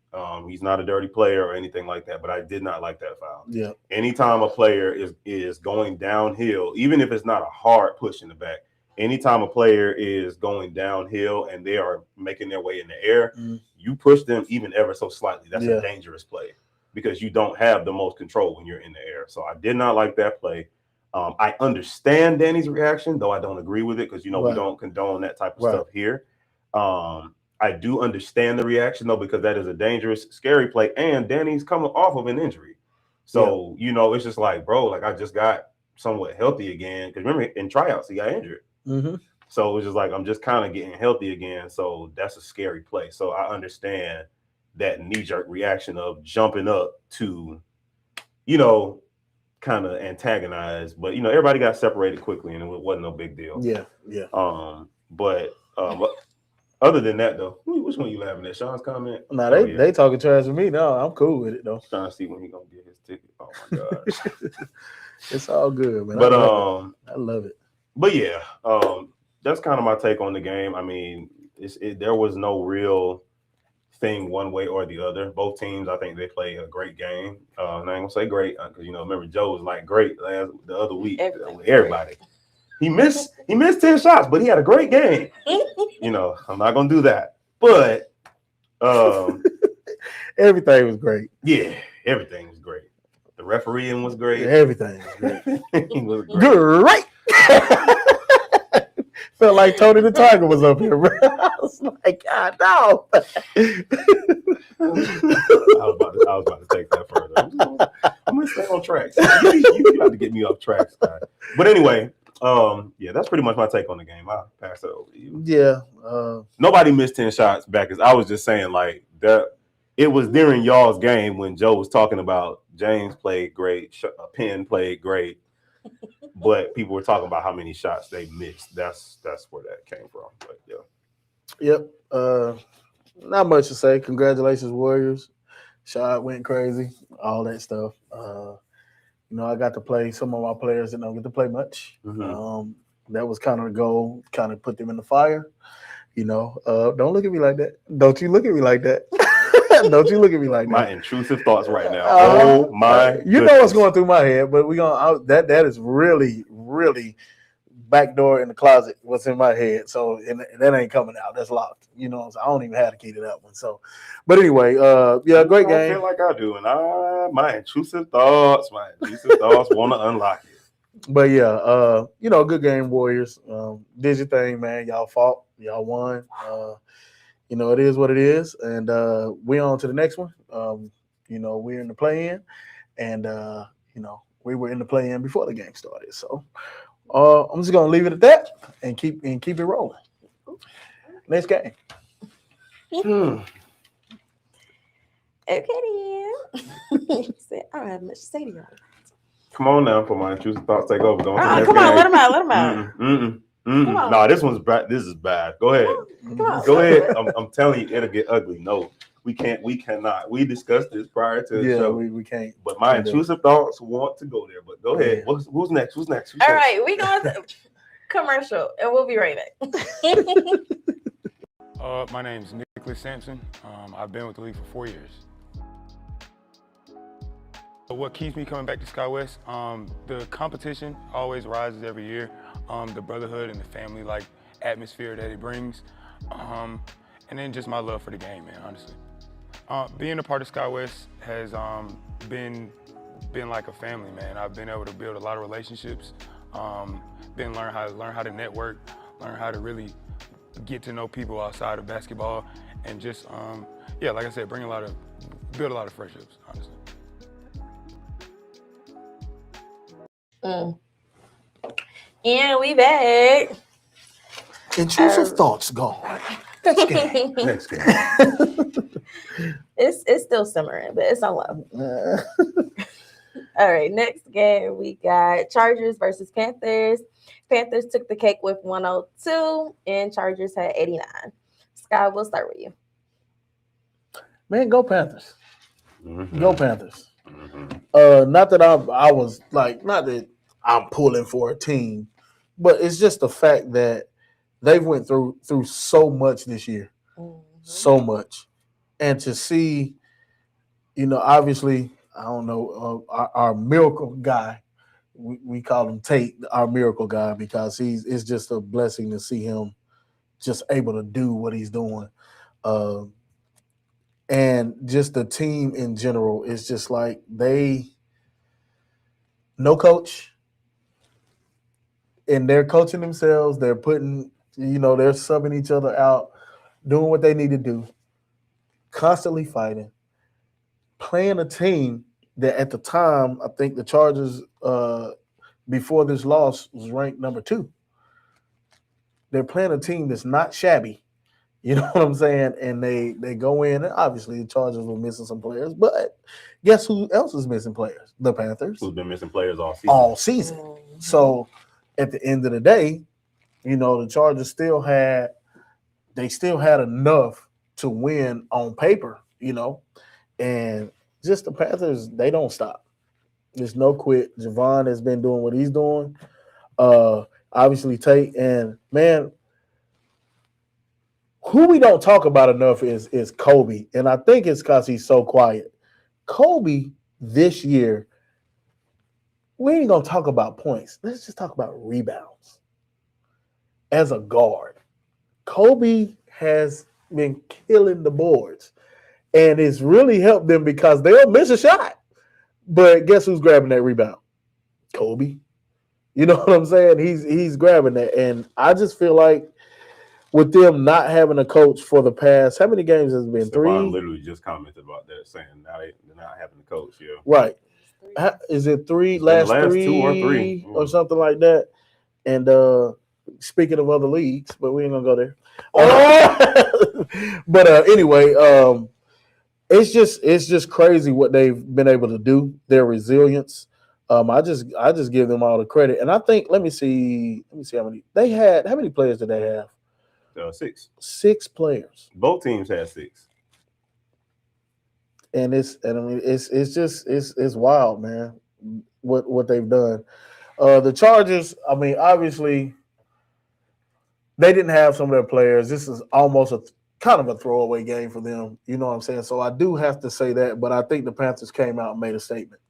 He's not a dirty player or anything like that, but I did not like that foul. Yeah. Anytime a player is going downhill, even if it's not a hard push in the back, anytime a player is going downhill and they are making their way in the air, you push them even ever so slightly. That's a dangerous play because you don't have the most control when you're in the air. So I did not like that play. I understand Danny's reaction, though I don't agree with it because, we don't condone that type of stuff here. I do understand the reaction, though, because that is a dangerous, scary play. And Danny's coming off of an injury. So, it's just like, bro, like I just got somewhat healthy again. Because remember, in tryouts, he got injured. So it was just like, I'm just kind of getting healthy again. So that's a scary play. So I understand that knee-jerk reaction of jumping up to you know, kind of antagonized, but everybody got separated quickly, and it wasn't no big deal. Yeah. But other than that, though, which one you laughing at? Sean's comment? Now Oh, they talking trash with me. No, I'm cool with it though. Trying to see when he gonna get his ticket. Oh my gosh. It's all good, man. But I love it. But yeah, that's kind of my take on the game. I mean, there was no real thing one way or the other. Both teams, I think they play a great game. And I ain't gonna say great because remember Joe was like great the other week with everybody. He missed 10 shots, but he had a great game. I'm not gonna do that. But everything was great. Yeah, everything was great. The refereeing was great. Everything was great. Everything was great. Great. Felt like Tony the Tiger was up here, bro. I was like, God, no. I was about to take that further. I'm gonna stay on track. You got to get me off track, Scott. But anyway, yeah, that's pretty much my take on the game. I'll pass it over to you. Yeah. Nobody missed 10 shots back. I was just saying, like, that it was during y'all's game when Joe was talking about James played great, Penn played great, but people were talking about how many shots they missed. That's where that came from. But yeah. Yep. Not much to say. Congratulations, Warriors. Shot went crazy. All that stuff. I got to play some of my players that don't get to play much. Mm-hmm. That was kind of the goal, kind of put them in the fire. Don't look at me like that. Don't you look at me like that. Don't you look at me like that. My intrusive thoughts right now. Oh my! You know what's going through my head, but that is really, really backdoor in the closet. What's in my head? So that ain't coming out. That's locked. So I don't even have the key to that one. So, but anyway, yeah, great game. I feel like I do, and my intrusive thoughts want to unlock it. But yeah, good game, Warriors. Did your thing, man. Y'all fought. Y'all won. It is what it is, and we're on to the next one. We're in the play-in, and we were in the play-in before the game started. So I'm just gonna leave it at that and keep it rolling. Next game. Okay, then. I don't have much to say to y'all. Come on now, for my intrusive thoughts take over. Come on, let them out. No, this one's bad. This is bad. Go ahead. Come on. Go ahead. I'm telling you, it'll get ugly. No, we can't. We cannot. We discussed this prior to the show. We can't. But my intrusive thoughts want to go there. But go ahead. Who's next? Who's next? All right, we going to commercial, and we'll be right back. My name's Nicholas Sampson. I've been with the league for 4 years. What keeps me coming back to SkyWest? The competition always rises every year. The brotherhood and the family-like atmosphere that it brings. And then just my love for the game, man, honestly. Being a part of SkyWest has been like a family, man. I've been able to build a lot of relationships, learn how to network, learn how to really get to know people outside of basketball, and just, like I said, build a lot of friendships, honestly. And we back. Intrusive thoughts gone. Next game. Next game. It's still simmering, but it's on low. All right, next game we got Chargers versus Panthers. Panthers took the cake with 102, and Chargers had 89. Sky, we'll start with you. Man, go Panthers. Mm-hmm. Go Panthers. Mm-hmm. Not that I was like, not that I'm pulling for a team, but it's just the fact that they've went through so much this year, so much, and to see, obviously, I don't know, our miracle guy, we call him Tate, our miracle guy, because it's just a blessing to see him just able to do what he's doing, and just the team in general is just like no coach. And they're coaching themselves. They're putting, they're subbing each other out, doing what they need to do, constantly fighting, playing a team that at the time, I think the Chargers, before this loss, was ranked number 2. They're playing a team that's not shabby. You know what I'm saying? And they go in, and obviously the Chargers were missing some players, but guess who else is missing players? The Panthers Who's been missing players all season? all season. Mhm. So at the end of the day, the Chargers still had enough to win on paper, and just the Panthers, they don't stop. There's no quit. Javon has been doing what he's doing. Obviously Tate, and man, who we don't talk about enough is Kobe, and I think it's because he's so quiet. Kobe this year, we ain't gonna talk about points. Let's just talk about rebounds. As a guard, Kobe has been killing the boards, and it's really helped them because they'll miss a shot. But guess who's grabbing that rebound? Kobe. You know what I'm saying? He's grabbing that, and I just feel like with them not having a coach for the past, how many games has it been? Stephon 3? literally just commented about that, saying now they're not having a coach. Yeah. Right. Is it 3? It's been the last 3 2 or 3. or something like that? And speaking of other leagues, but we ain't gonna go there. But anyway, it's just crazy what they've been able to do. Their resilience. I just give them all the credit. And I think let me see how many they had. How many players did they have? 6. 6 players. Both teams had 6. And it's wild, man. What they've done. The Chargers, I mean, obviously they didn't have some of their players. This is almost a kind of a throwaway game for them. You know what I'm saying? So I do have to say that, but I think the Panthers came out and made a statement.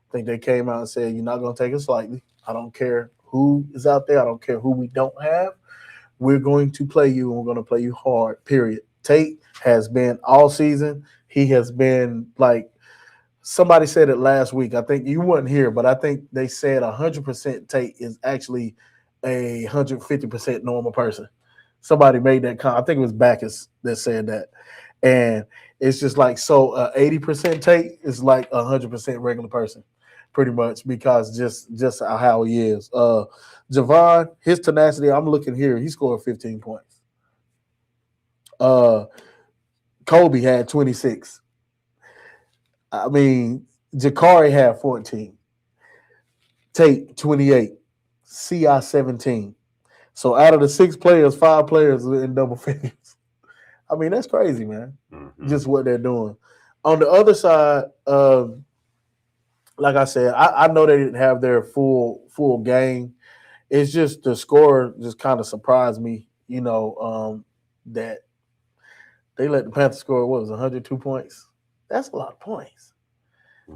I think they came out and said, you're not going to take us lightly. I don't care who is out there. I don't care who we don't have. We're going to play you, and we're going to play you hard, period. Tate has been all season. He has been like somebody said it last week. I think you weren't here, but I think they said 100% Tate is actually a 150% normal person. Somebody made that comment. I think it was Backus that said that. And it's just like, so 80% Tate is like 100% regular person, pretty much, because just how he is. Javon, his tenacity, I'm looking here, he scored 15 points. Kobe had 26. I mean, Jakari had 14. Tate, 28. CI 17. So out of the 6 players, 5 players are in double figures. I mean, that's crazy, man. Mm-hmm. Just what they're doing. On the other side, like I said, I know they didn't have their full game. It's just the score just kind of surprised me, that they let the Panthers score, 102 points? That's a lot of points.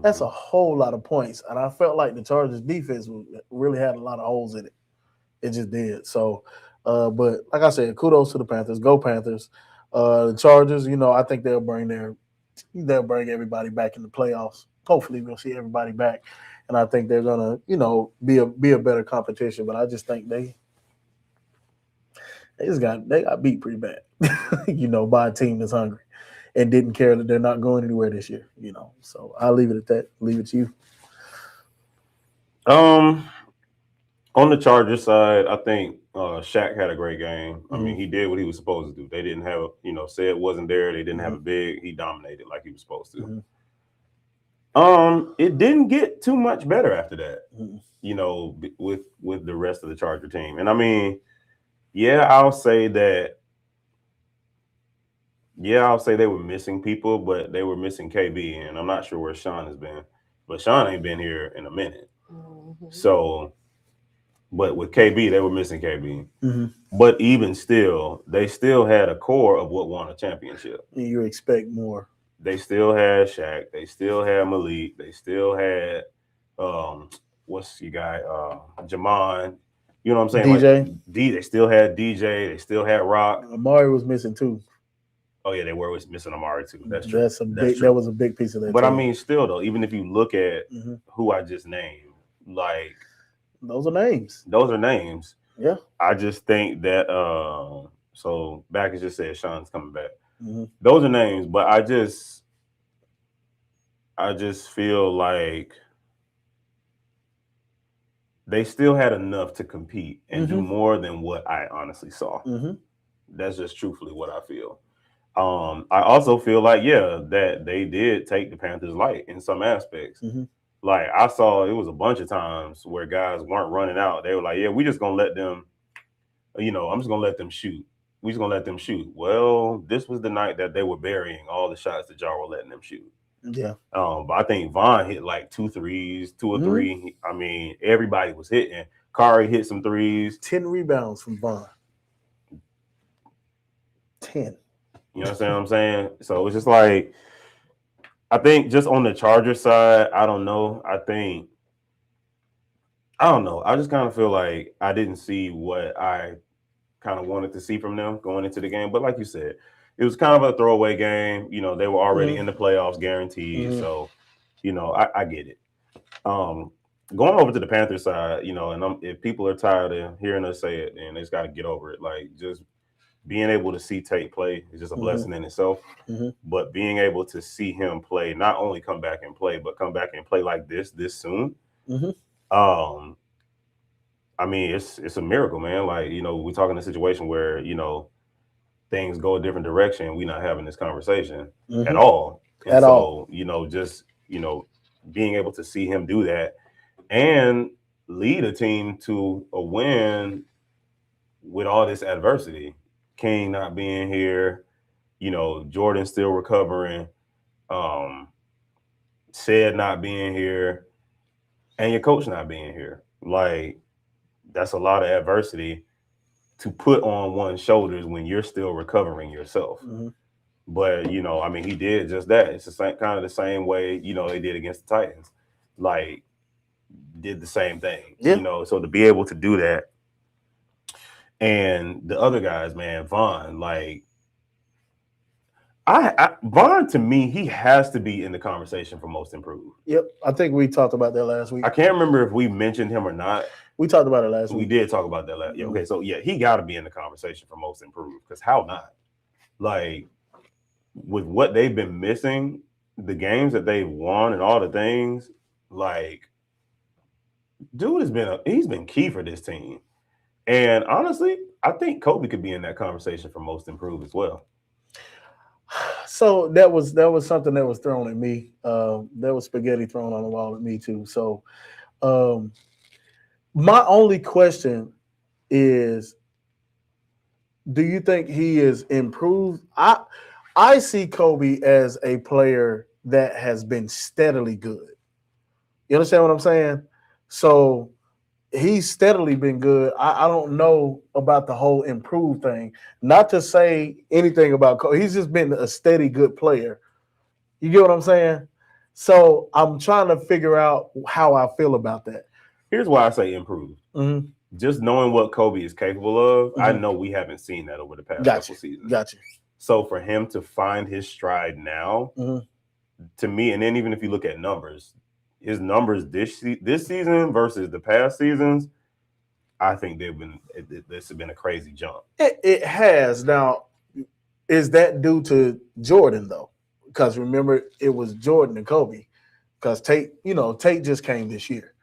That's a whole lot of points. And I felt like the Chargers defense really had a lot of holes in it. It just did. So, but like I said, kudos to the Panthers. Go Panthers. The Chargers, I think they'll bring everybody back in the playoffs. Hopefully we'll see everybody back. And I think they're gonna, be a better competition. But I just think they got beat pretty bad, by a team that's hungry and didn't care that they're not going anywhere this year, So I'll leave it at that. Leave it to you. On the Chargers side, I think Shaq had a great game. I mean, Mhm. he did what he was supposed to do. They didn't have, say it wasn't there. They didn't have a big. He dominated like he was supposed to. It didn't get too much better after that, with the rest of the Charger team. And I mean, I'll say they were missing people, but they were missing KB, and I'm not sure where Sean has been. But Sean ain't been here in a minute. Mhm. So, but with KB, they were missing KB. Mm-hmm. But even still, they still had a core of what won a championship. You expect more. They still had Shaq. They still had Malik. They still had what's your guy? Jamon. You know what I'm saying? DJ. They still had DJ. They still had Rock. Amari was missing too. Oh yeah, they were missing Amari too. That's true. That was a big piece of that. But team. I mean, still though, even if you look at Mhm. who I just named, like those are names. those are names. Yeah. I just think that so Backus just said Sean's coming back. Mhm. Those are names, but I just feel like they still had enough to compete and do more than what I honestly saw. Mm-hmm. That's just truthfully what I feel. I also feel like, that they did take the Panthers light in some aspects. Mhm. Like I saw, it was a bunch of times where guys weren't running out. They were like, "Yeah, we just gonna let them. I'm just gonna let them shoot. We just gonna let them shoot." Well, this was the night that they were burying all the shots that y'all were letting them shoot. Yeah. But I think Vaughn hit like 2 threes, 2 or Mhm. 3. I mean, everybody was hitting. Kari hit some threes. 10 rebounds from Vaughn. 10. You know what I'm saying? So it's just like, I think just on the Chargers side, I don't know. I don't know. I just kind of feel like I didn't see what I kind of wanted to see from them going into the game. But like you said, it was kind of a throwaway game. They were already in the playoffs guaranteed. Mhm. So, I get it. Going over to the Panthers side, and if people are tired of hearing us say it, then they just got to get over it. Like, just being able to see Tate play is just a blessing in itself. Mhm. But being able to see him play, not only come back and play, but come back and play like this soon. Mhm. I mean, it's a miracle, man. Like, we're talking a situation where, things go a different direction. We're not having this conversation Mhm. at all. And At so, all. just, being able to see him do that and lead a team to a win with all this adversity. King not being here, Jordan still recovering, Said not being here, and your coach not being here. Like, that's a lot of adversity to put on one's shoulders when you're still recovering yourself. Mhm. But, I mean, he did just that. It's the same kind of the same way, they did against the Titans. Like, did the same thing. Yeah. So to be able to do that. And the other guys, man, Vaughn, like, Vaughn, to me, he has to be in the conversation for most improved. Yep. I think we talked about that last week. I can't remember if we mentioned him or not. We talked about it last We week. did talk about that last. Yeah, okay, so yeah, he got to be in the conversation for most improved, because how not? Like, with what they've been missing, the games that they've won and all the things, like, dude he's been key for this team. And honestly, I think Kobe could be in that conversation for most improved as well. So that was something that was thrown at me. There was spaghetti thrown on the wall at me too. So my only question is, do you think he is improved? I see Kobe as a player that has been steadily good. You understand what I'm saying? So he's steadily been good. I don't know about the whole improved thing. Not to say anything about Kobe. He's just been a steady good player. You get what I'm saying? So I'm trying to figure out how I feel about that. Here's why I say improved. Mm-hmm. Just knowing what Kobe is capable of, I Mhm. know we haven't seen that over the past Gotcha. couple seasons. Gotcha. So for him to find his stride now, Mhm. to me, and then even if you look at numbers, his numbers this season versus the past seasons, I think this has been a crazy jump. It has. Now, is that due to Jordan though? Because remember, it was Jordan and Kobe. Because Tate just came this year.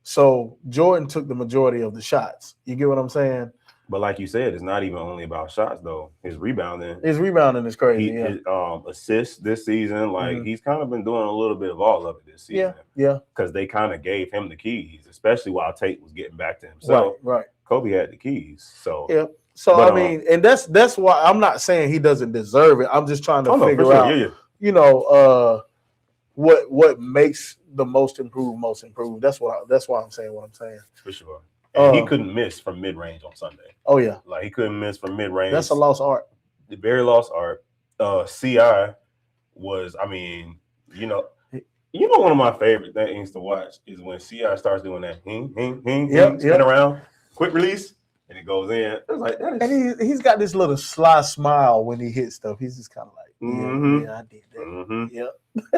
So Jordan took the majority of the shots. You get what I'm saying? But like you said, it's not even only about shots though. His rebounding, His rebounding is crazy. his assists this season, like he's kind of been doing a little bit of all of it this season. Yeah. Because they kind of gave him the keys, especially while Tate was getting back to himself. Right. Kobe had the keys. So Yeah. So But, I mean, and that's why I'm not saying he doesn't deserve it. I'm just trying to figure out, what makes the most improved. That's why I'm saying what I'm saying. For sure. And he couldn't miss from mid range on Sunday. Oh yeah, Like he couldn't miss from mid range. that's a lost art. The very lost art. CI was, I mean, one of my favorite things to watch is when CI starts doing that spin around, quick release, and it goes in. It's like that is. And he's got this little sly smile when he hits stuff. He's just kind of like, yeah, I did that. Mm-hmm. Yeah.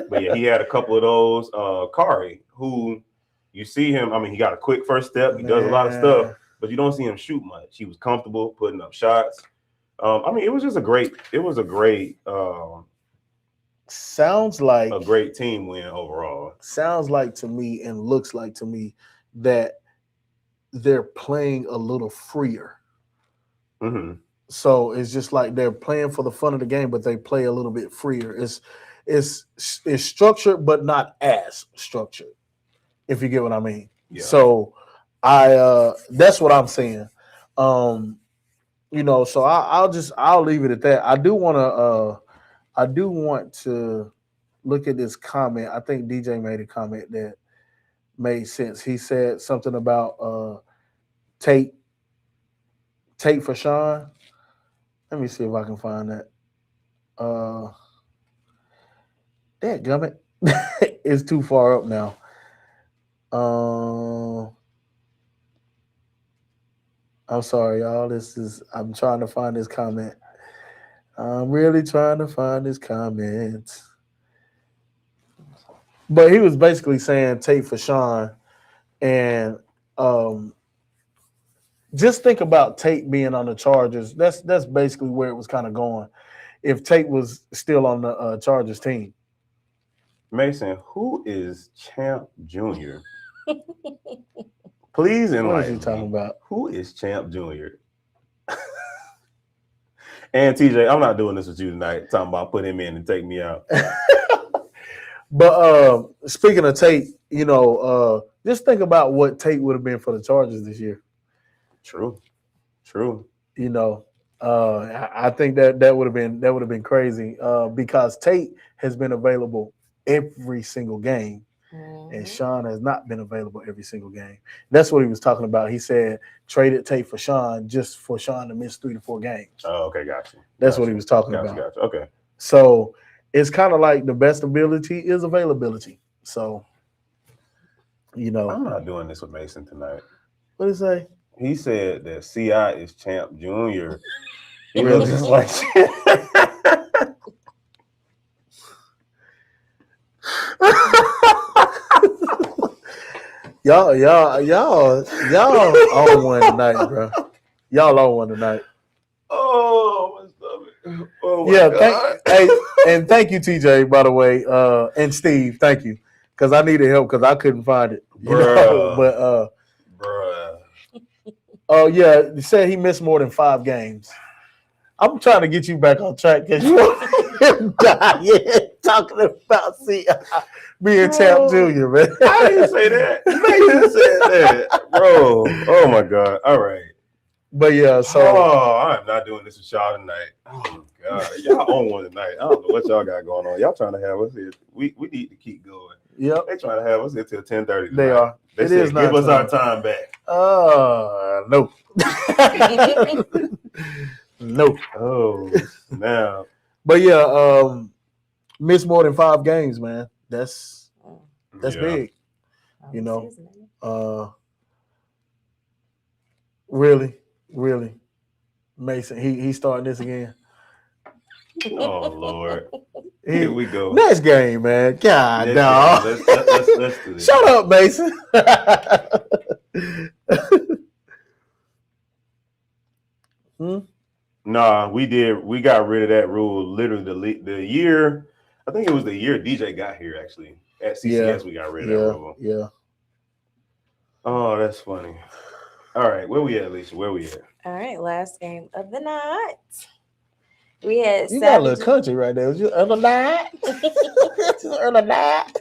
But yeah, he had a couple of those. Kari, who you see him, I mean, he got a quick first step. He does a lot of stuff, but you don't see him shoot much. He was comfortable putting up shots. I mean, it was a great sounds like a great team win overall. Sounds like to me and looks like to me that they're playing a little freer. Mm-hmm. So it's just like they're playing for the fun of the game, but they play a little bit freer. It's structured, but not as structured, if you get what I mean. Yeah. So that's what I'm saying. So I'll leave it at that. I do want to look at this comment. I think DJ made a comment that made sense. He said something about Tate for Sean. Let me see if I can find that. Dadgummit. It's too far up now. I'm sorry, y'all. I'm trying to find this comment. I'm really trying to find this comment. But he was basically saying Tate for Sean. And just think about Tate being on the Chargers. That's basically where it was kind of going. If Tate was still on the Chargers team. Mason, who is Champ Jr.? Please What is he enlighten talking me. about? Who is Champ Jr.? And TJ, I'm not doing this with you tonight. Talking about put him in and take me out. But speaking of Tate, just think about what Tate would have been for the Chargers this year. True. I think that would have been crazy because Tate has been available every single game, and Sean has not been available every single game. That's what he was talking about. He said traded Tate for Sean just for Sean to miss 3 to 4 games. Oh, okay, gotcha. That's what he was talking about. Gotcha. Okay. So it's kind of like the best ability is availability. So, I'm not doing this with Mason tonight. What did he say? He said that CI is Champ Jr. He looks just like Y'all on one tonight, bro. Y'all on one tonight. Oh, my stomach. Oh, my Yeah, God. thank you, TJ, by the way, and Steve, thank you, because I needed help because I couldn't find it. Bruh. But Bruh. yeah, he said he missed more than 5 games. I'm trying to get you back on track because you talking about being Champ Jr., man. I didn't say that. Mason said that, bro. Oh my God. All right. But yeah, so I'm not doing this with y'all tonight. Oh God, y'all on one tonight. I don't know what y'all got going on. Y'all trying to have us here. We need to keep going. yep, They trying to have us here till 10:30. they are. They It said, is give us our 9:20. time back. No. No. Oh, now. But yeah, miss more than 5 games, man. That's Yeah. big. Really. Mason, he's starting this again. Oh Lord. Here we go. Next game, man. God, Next no. game. Let's do this. Shut up, Mason. Nah, we did. We got rid of that rule literally the year. I think it was the year DJ got here. Actually, at CCS, we got rid of that rule. Yeah. Oh, that's funny. All right, where we at, Alicia? Where we at? All right, last game of the night. We had You got a little Savages. country right there. Was you early night? Early night.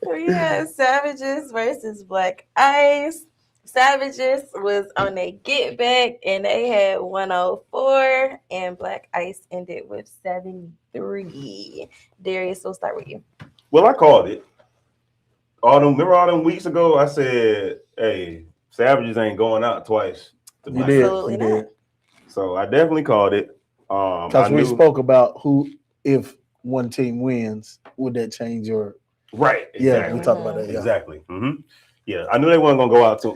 We had Savages versus Black Ice. Savages was on a get back and they had 104, and Black Ice ended with 73. Darius, we'll start with you. Well, I called it. Remember all them weeks ago, I said, "Hey, Savages ain't going out twice." You did. Absolutely You not. did. So I definitely called it. Because we spoke about if one team wins, would that change your? Right. Yeah, Exactly. we talked about that. Yeah. Exactly. Mm-hmm. Yeah, I knew they weren't gonna go out to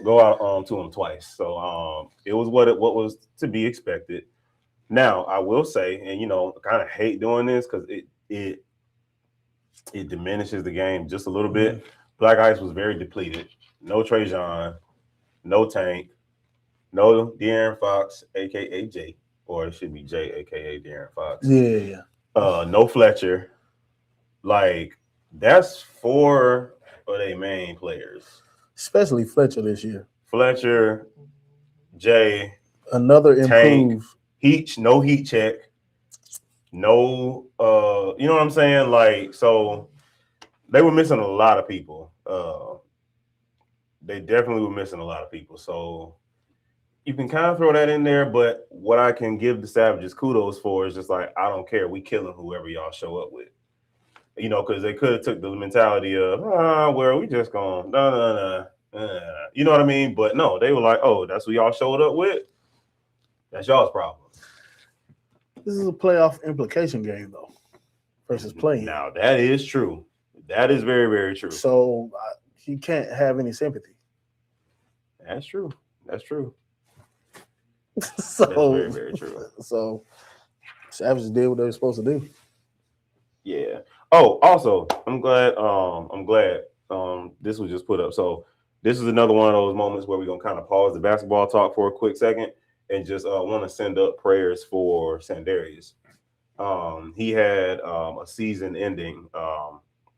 him twice. So it was what was to be expected. Now I will say, and I kind of hate doing this because it diminishes the game just a little bit. Black Ice was very depleted. No Trajan, no Tank, no De'Aaron Fox, aka J, or it should be J, aka De'Aaron Fox. Yeah. No Fletcher. Like that's 4 of their main players. Especially Fletcher this year. Fletcher, Jay, Another Tank. improved. No heat check. No, you know what I'm saying? Like, so they were missing a lot of people. They definitely were missing a lot of people. So you can kind of throw that in there, but what I can give the Savages kudos for is just like, I don't care. We killing whoever y'all show up with. You know, because they could have took the mentality of, well, we just going, no. You know what I mean? But no, they were like, oh, that's who y'all showed up with? That's y'all's problem. This is a playoff implication game, though, versus playing. Now, that is true. That is very, very true. So you can't have any sympathy. That's true. That's true. So That's very, very true. So Savages did what they were supposed to do. Yeah. Oh, also, I'm glad this was just put up. So this is another one of those moments where we're gonna kind of pause the basketball talk for a quick second and just want to send up prayers for Sandarius. He had a season-ending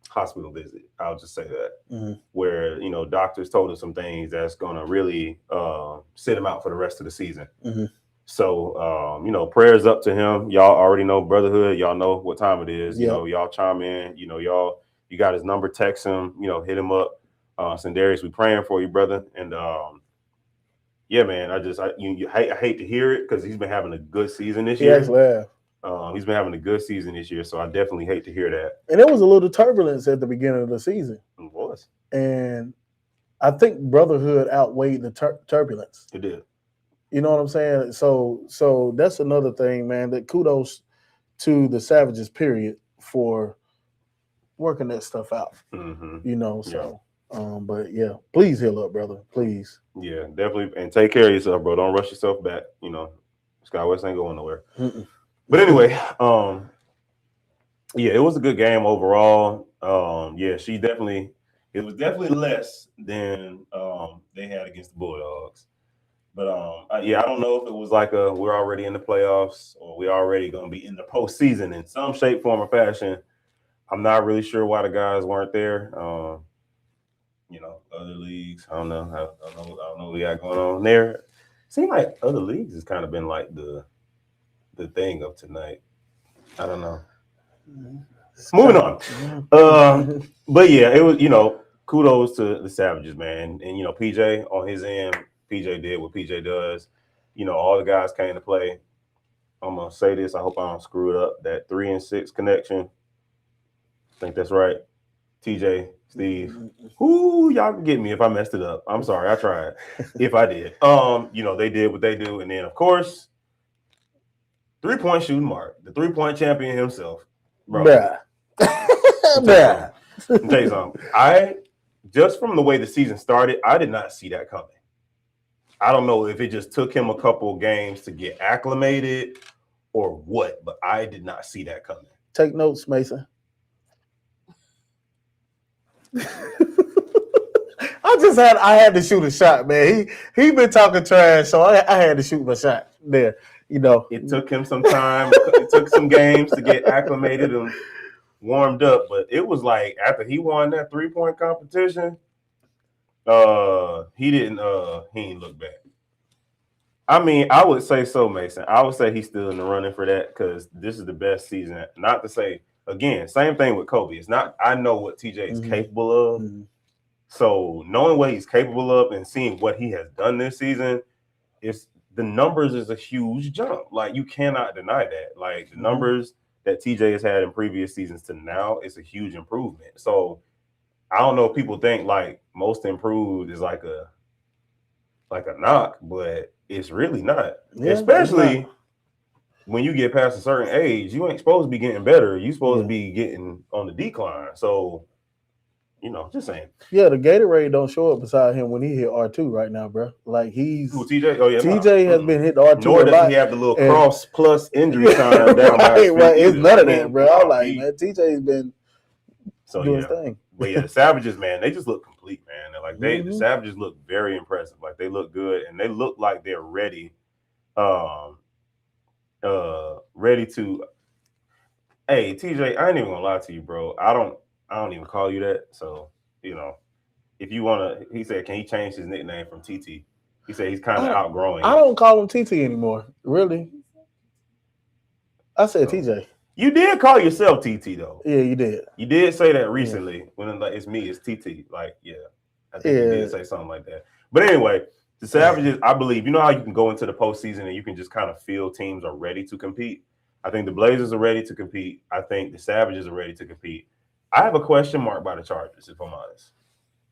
hospital visit. I'll just say that, where doctors told him some things that's gonna really sit him out for the rest of the season. So prayers up to him. Y'all already know Brotherhood. Y'all know what time it is. Yep. Y'all chime in. You got his number. Text him. Hit him up. Sandarius, we praying for you, brother. And yeah, man. I hate to hear it because he's been having a good season this year. He's been having a good season this year, so I definitely hate to hear that. And it was a little turbulence at the beginning of the season. It was. And I think Brotherhood outweighed the turbulence. It did. You know what I'm saying? So that's another thing, man. That kudos to the Savages, period, for working that stuff out. But yeah, please heal up, brother. Please. Yeah, definitely. And take care of yourself, bro. Don't rush yourself back. Sky West ain't going nowhere. But anyway, yeah, it was a good game overall. Yeah, it was definitely less than they had against the Bulldogs. But yeah, I don't know if it was like we're already in the playoffs or we're already going to be in the postseason in some shape, form, or fashion. I'm not really sure why the guys weren't there. Other leagues, I don't know. I don't know what we got going on there. Seems like other leagues has kind of been like the thing of tonight. I don't know. Moving on. But yeah, it was, kudos to the Savages, man. And, PJ on his end, PJ did what PJ does. All the guys came to play. I'm going to say this. I hope I don't screw it up. That 3 and 6 connection. I think that's right. TJ, Steve. Ooh, y'all can get me if I messed it up. I'm sorry. I tried. If I did. They did what they do. And then, of course, 3-point shooting Mark, the 3-point champion himself. Bro. Bruh. Let me tell you something. Just from the way the season started, I did not see that coming. I don't know if it just took him a couple games to get acclimated or what, but I did not see that coming. Take notes, Mason. I had to shoot a shot, man. He been talking trash, so I had to shoot my shot there. It took him some time. It took some games to get acclimated and warmed up, but it was like after he won that 3-point competition, he didn't look back. I mean, I would say so, Mason. I would say he's still in the running for that because this is the best season. Not to say, again, same thing with Kobe. It's not, I know what TJ is capable of. So knowing what he's capable of and seeing what he has done this season, the numbers is a huge jump. Like, you cannot deny that. Like, the numbers that TJ has had in previous seasons to now is a huge improvement. So I don't know if people think like most improved is like a knock, but it's really not. Yeah, especially when you get past a certain age, you ain't supposed to be getting better. You're supposed to be getting on the decline. So, just saying. Yeah, the Gatorade don't show up beside him when he hit R2 right now, bro. Like TJ? Oh yeah, TJ has been hit R2. Nor does he have the little cross plus injury time down by his feet. Right, it's none of that, bro. I'm like, man, TJ's been doing his thing. But yeah, the Savages, man, they just look complete, man. They're like the Savages look very impressive. Like, they look good and they look like they're ready. Ready to. Hey, TJ, I ain't even gonna lie to you, bro. I don't even call you that. So, if you want to, he said, can he change his nickname from TT? He said he's kind of outgrowing. I don't call him TT anymore. Really? I said TJ. You did call yourself TT though. Yeah, you did. You did say that recently when it's me, it's TT. Like, yeah, I think you did say something like that. But anyway, the Savages, I believe, you know how you can go into the postseason and you can just kind of feel teams are ready to compete. I think the Blazers are ready to compete. I think the Savages are ready to compete. I have a question mark by the Chargers, if I'm honest.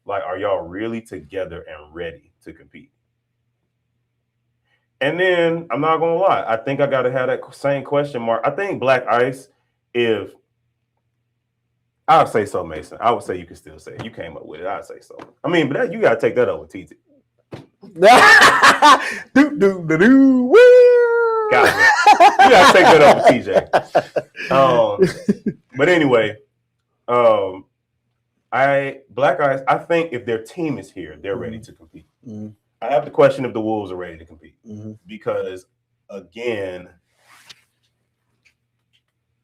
Like, are y'all really together and ready to compete? And then I'm not gonna lie, I think I gotta have that same question mark. I think Black Ice, if I would say so, Mason. I would say you can still say it. You came up with it. I'd say so. I mean, but you gotta take that over, TT. Guys, you gotta take that over, TJ. But anyway, Black Ice, I think if their team is here, they're ready to compete. Mm-hmm. I have the question if the Wolves are ready to compete. Mm-hmm. Because again,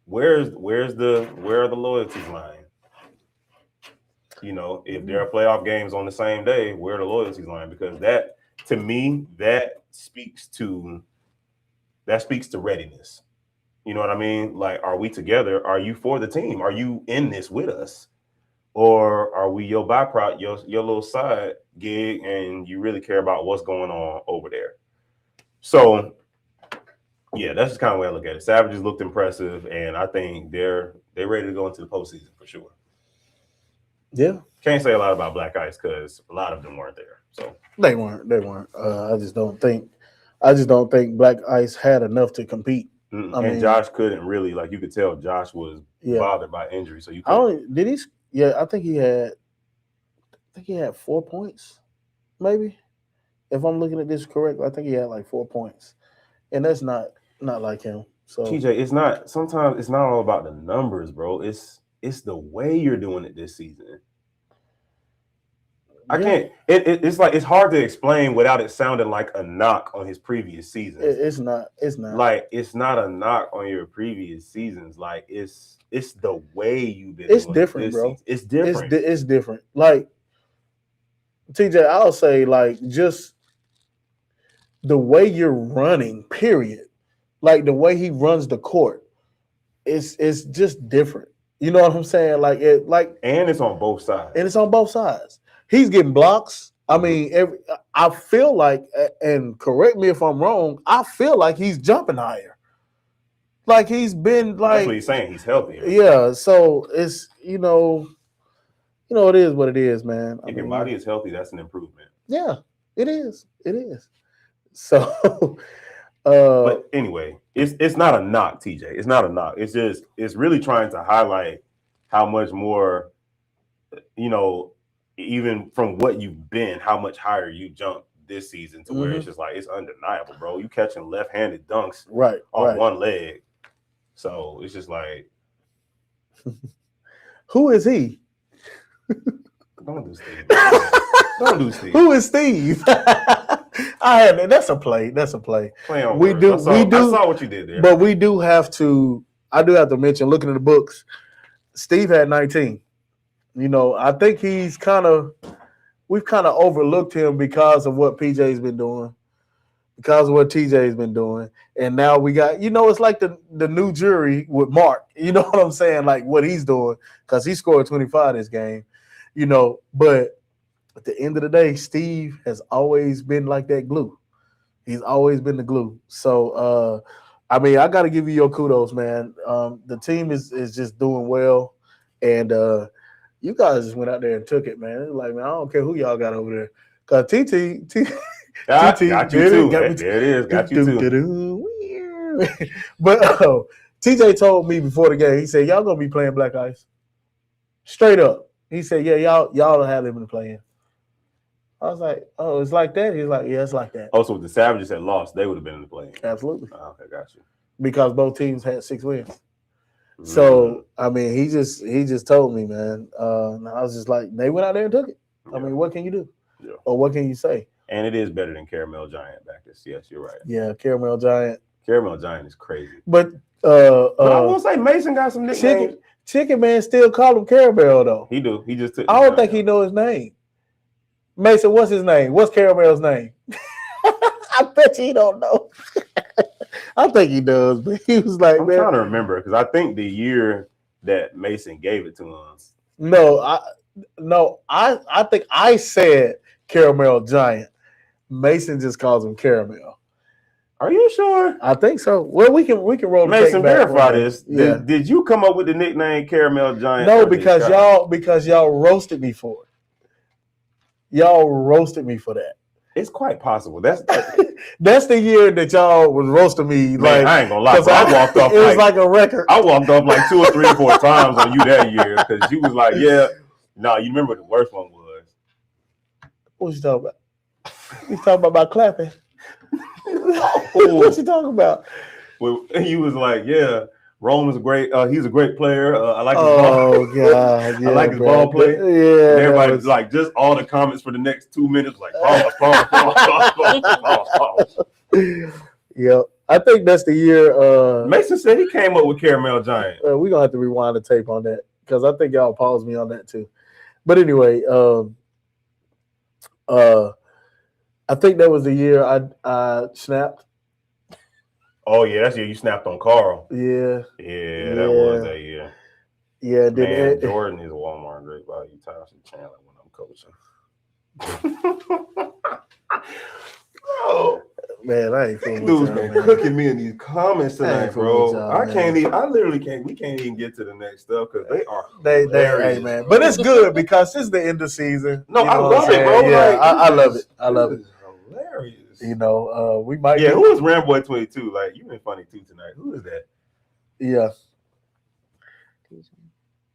where are the loyalties lying? You know, if there are playoff games on the same day, where are the loyalties lying? Because that, to me, that speaks to readiness. You know what I mean? Like, are we together? Are you for the team? Are you in this with us? Or are we your byproduct, your little side gig, and you really care about what's going on over there? So, yeah, that's just kind of the way I look at it. Savages looked impressive, and I think they're ready to go into the postseason for sure. Yeah. Can't say a lot about Black Ice because a lot of them weren't there. So they weren't. I just don't think Black Ice had enough to compete. I mean, Josh couldn't really, like, you could tell Josh was bothered by injury. So you couldn't. I think he had 4 points, maybe. If I'm looking at this correctly, I think he had like 4 points. And that's not like him. So TJ, sometimes it's not all about the numbers, bro. It's the way you're doing it this season. I can't. It's like it's hard to explain without it sounding like a knock on his previous seasons. It's not. Like, it's not a knock on your previous seasons. Like, it's the way you've been. It's different, bro. Season. It's different. It's different. Like, TJ, I'll say, like, just the way you're running. Period. Like the way he runs the court, it's just different. You know what I'm saying? And it's on both sides. He's getting blocks. I mean, I feel like, and correct me if I'm wrong, I feel like he's jumping higher. Like he's been like. That's what he's saying. He's healthier. Yeah. So it's it is what it is, man. If your body is healthy, that's an improvement. Yeah, it is. It is. So. But anyway, it's not a knock, TJ. It's not a knock. It's really trying to highlight how much more, even from what you've been, how much higher you jumped this season to where it's just like, it's undeniable, bro. You catching left-handed dunks on one leg. So it's just like, who is he? Don't do Steve. Don't do Steve. Who is Steve? That's a play. Play on we words. do. I saw what you did there. But we do have to. I do have to mention, looking at the books, Steve had 19. I think we've kind of overlooked him because of what PJ's been doing, because of what TJ's been doing, and now we got. It's like the new jury with Mark. You know what I'm saying? Like what he's doing, because he scored 25 this game. But at the end of the day, Steve has always been like that glue. He's always been the glue. So, I got to give you your kudos, man. The team is just doing well. And you guys just went out there and took it, man. It's like, man, I don't care who y'all got over there. Because TT got you too. There it is. Got you too. But TJ told me before the game, he said, y'all going to be playing Black Ice. Straight up. He said, yeah, y'all have them in the play-in. I was like, oh, it's like that? He's like, yeah, it's like that. Oh, so if the Savages had lost, they would have been in the play-in. Absolutely. Oh, okay, got you. Because both teams had 6 wins. Mm-hmm. So, he just told me, man. And I was just like, they went out there and took it. Yeah. What can you do? Yeah. Or what can you say? And it is better than Caramel Giant back this. Yes, you're right. Yeah, Caramel Giant. Caramel Giant is crazy. But I will say Mason got some nicknames. Chicken Man still call him Caramel, though. He do. He just took. I don't think he know his name. Mason, what's his name? What's Caramel's name? I bet you he don't know. I think he does, but he was like, I'm man, trying to remember because I think the year that Mason gave it to us. no, I think I said Caramel Giant. Mason just calls him Caramel. Are you sure? I think so. Well, we can roll the Mason, tape back verify one day. this. Yeah. Did you come up with the nickname Caramel Giant? No, or did because y'all roasted me for it. Y'all roasted me for that. It's quite possible. That's That's the year that y'all was roasting me. man, Like I ain't gonna lie. 'cause Bro, I walked off. It was like a record. I walked off like 2 or 3 or 4 times on you that year because you was like, yeah. No, you remember the worst one was. What you talking about? You talking about clapping? What you talking about? Well, you was like, yeah, Rome is a great. He's a great player. I like his ball. Oh God! Yeah, I like his bro. ball play. Yeah, And everybody that was like, just all the comments for the next 2 minutes, like, pause. yeah. I think that's the year. Mason said he came up with Caramel Giant. We're gonna have to rewind the tape on that because I think y'all paused me on that too. But anyway, I think that was the year I snapped. Oh yeah, that's the year you snapped on Carl. Yeah, Yeah, that was that year. yeah. Man, Jordan is a Walmart great value. Tyson Chandler when I'm coaching. Bro, Man, I ain't fooling with dude's y'all, been man. cooking me in these comments I ain't tonight, fooling with bro. y'all, I man. can't even. I literally can't. We can't even get to the next stuff because they are. They, hilarious, hey man, bro. but it's good because it's the end of season. No, You know I what love I'm it, saying? bro. Yeah, Like, I love this it. I love it. is hilarious. You know, we might. Yeah, be- who is Ramboy 22? Like, you've been funny too tonight. Who is that? Yeah.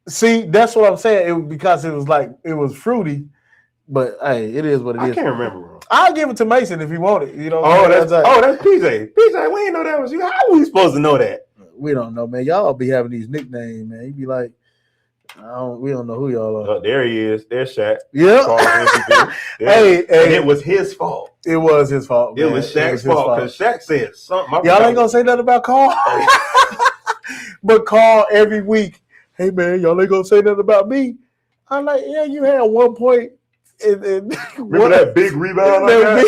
See, that's what I'm saying. It was because it was like it was fruity, but hey, it is what it I is. can't remember, bro. I'll give it to Mason if he wanted. You know. Oh, what I'm that's saying? that's PJ. PJ, we didn't know that was you. How were we supposed to know that? We don't know, man. Y'all be having these nicknames, man. You be like, we don't know who y'all are. There he is. There's Shaq. Yeah. Carl's MVP. Hey, And hey, it was his fault. it was his fault. It man. was Shaq's his fault because Shaq said something. I Y'all forgot ain't gonna say nothing about Carl. But Carl every week, hey man, y'all ain't gonna say nothing about me. I'm like, yeah, you had 1 point. Remember that big rebound I got?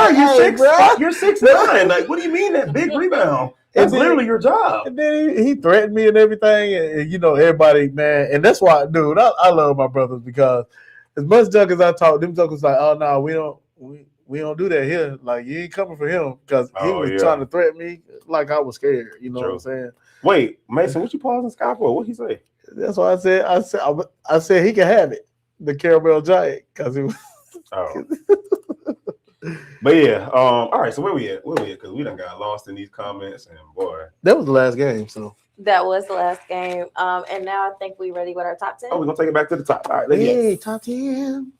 Sir, you're 6'9". Like, what do you mean that big rebound? That's then- literally your job. And then he threatened me and everything, and you know everybody, man. And that's why, dude, I love my brothers because as much junk as I talk, them jokers like, oh no, we don't do that here. Like you ain't coming for him because he Oh, was yeah. trying to threaten me, like I was scared. You know True. what I'm saying? Wait, Mason, what you pausing Sky for? What'd he say? That's why I said he can have it, the Caramel Giant, because it was. Oh. But yeah, all right, so where we at? Because we done got lost in these comments, and boy. That was the last game, so. That was the last game. And now I think we ready with our top 10. Oh, we're going to take it back to the top. All right, let's get it. Hey, top 10.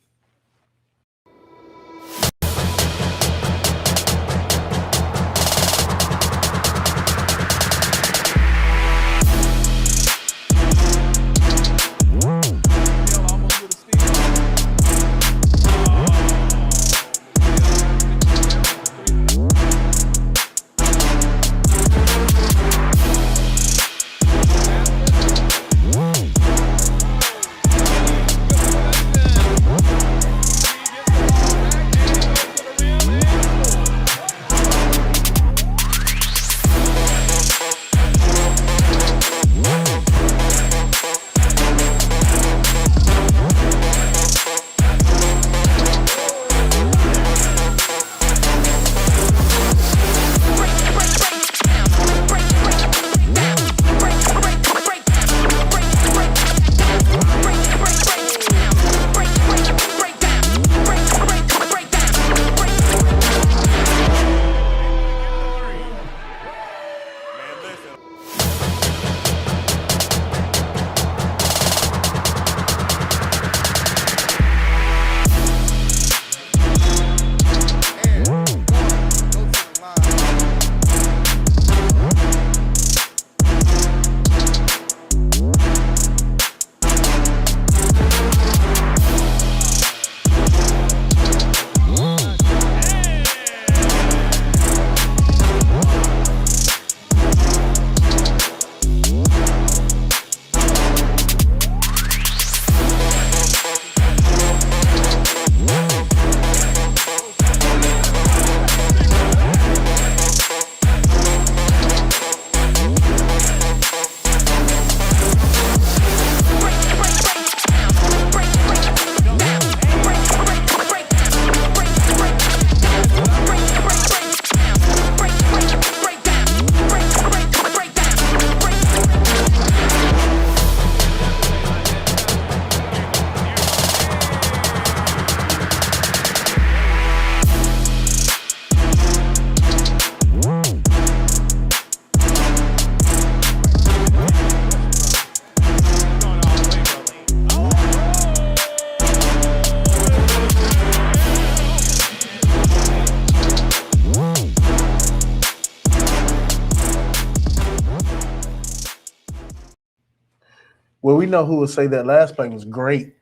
Well, we know who will say that last play was great.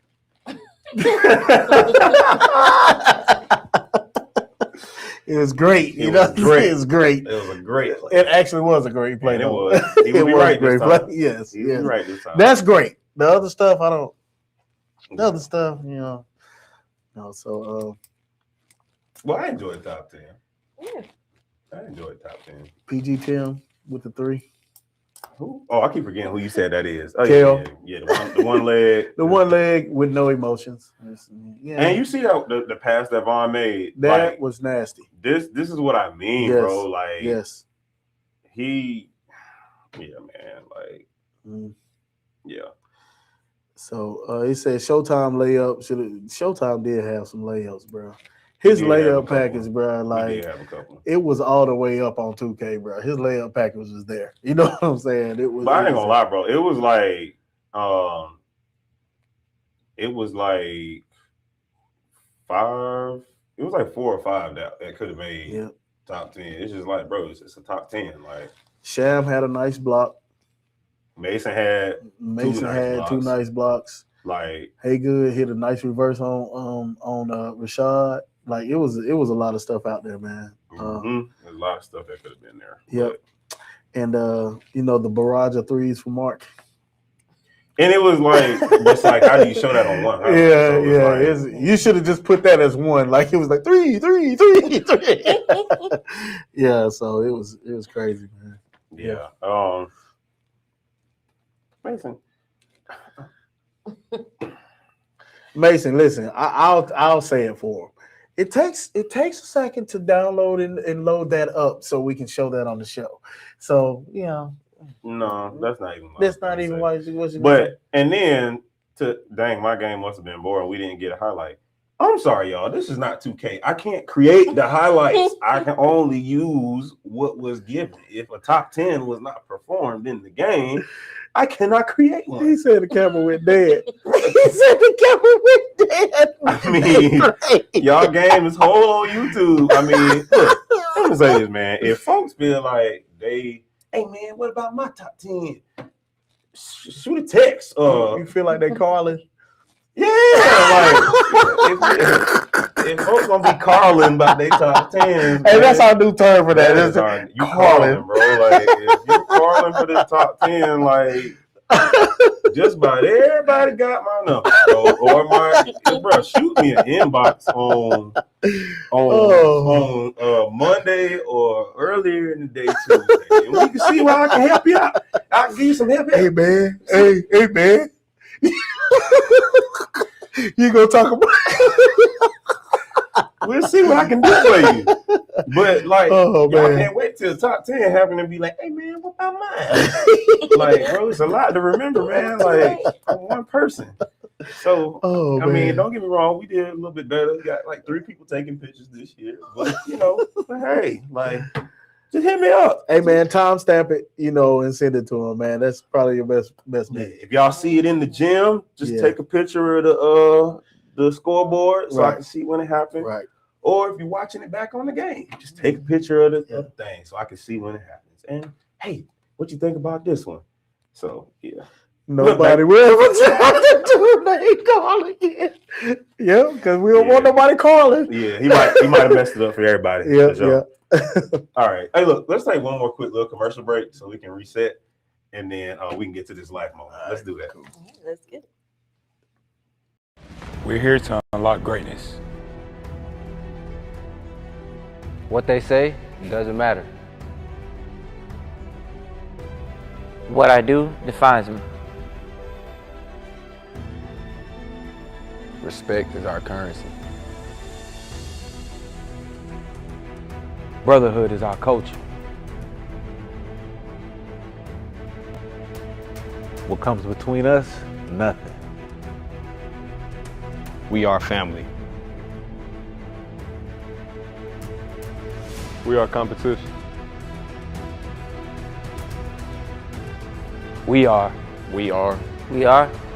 It was great. It was great. It was great. It was a great play. It actually was a great play. And it though. was. He would be was right a great this time. play. Yes, He would yes. be right this time. That's great. The other stuff, I don't. The other stuff, No. So Well, I enjoyed top 10. Yeah. I enjoyed top 10. PG Tim with the 3. Who? Oh, I keep forgetting who you said that is. Oh, Kel. yeah, the one leg. The one leg with no emotions. Yeah. And you see that the pass that Vaughn made. That like, was nasty. this is what I mean, Yes. bro. Like Yes. Man. Like, Mm. yeah. So it said Showtime layup. Showtime did have some layups, bro. His He did have a layup couple. package, bro, We like did have a couple. it was all the way up on 2K, bro. His layup package was just there. You know what I'm saying? It was. But I it ain't gonna was- lie, bro. It was like 5. It was like 4 or 5 that could have made Yeah. top 10. It's just like, bro, it's a top 10. Like Sham had a nice block. Mason had Mason nice had 2 blocks. nice blocks. like Haygood hit a nice reverse on Rashad. Like it was a lot of stuff out there, man. there's a lot of stuff that could have been there. Yep. And the barrage of threes for Mark. And it was like, it's like, how do you show that on one? Huh? Yeah, So it's like- you should have just put that as one. Like it was like 3, 3, 3, 3. Yeah, so it was crazy, man. yeah. Mason. Mason, listen, I'll say it for him. It takes a second to download and load that up so we can show that on the show. So No, that's not even. that's not even why you. But and then dang, my game must have been boring. We didn't get a highlight. I'm sorry, y'all. This is not 2K. I can't create the highlights. I can only use what was given. If a top 10 was not performed in the game, I cannot create one. He said the camera went dead. He said the camera went dead. I mean, y'all game is whole on YouTube. I mean, look, let me say this, man. If folks feel like hey man, what about my top 10? Shoot a text. You feel like they calling? Yeah, like if folks gonna be calling about their top 10, Hey, that's our new term for that. is That's you calling, bro. Like if you calling for this top 10, like just about everybody got my number, bro. Or bro, shoot me an inbox on Monday or earlier in the day Tuesday, and we can see how I can help you out. I can give you some help. Hey man, hey man. You gonna talk about? We'll see what I can do for you. But like, Oh, y'all man. can't wait till the top 10 happen and be like, hey man, what about mine? Like, bro, it's a lot to remember, man. Like one person. So Oh I man. mean, don't get me wrong, we did a little bit better. We got like 3 people taking pictures this year. But but hey, like just hit me up. Hey man, timestamp it, and send it to him, man. That's probably your best Yeah, bet. if y'all see it in the gym, just Yeah. take a picture of the scoreboard so I Right. can see when it happened. Right. Or if you're watching it back on the game, just take a picture of Yeah. the thing so I can see when it happens. And hey, what you think about this one? So yeah. Nobody will ever try to do they call again. Yeah, because we don't want Yeah. nobody calling. Yeah, he might have messed it up for everybody. Yeah, for sure. All right. Hey, look, let's take one more quick little commercial break so we can reset and then we can get to this life moment. Let's do that. Let's get it. We're here to unlock greatness. What they say doesn't matter. What I do defines me. Respect is our currency. Brotherhood is our culture. What comes between us? Nothing. We are family. We are competition. We are We are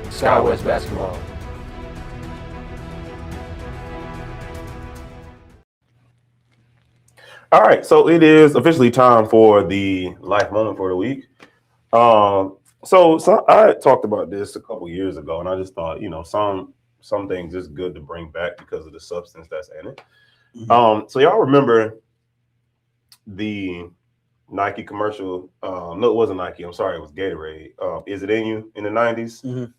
SkyWest Basketball. All right, so it is officially time for the life moment for the week. So I talked about this a couple years ago, and I just thought, some things is good to bring back because of the substance that's in it. So y'all remember the Nike commercial? No, it wasn't Nike. I'm sorry, it was Gatorade. Is It In You in the 90s? Mhm.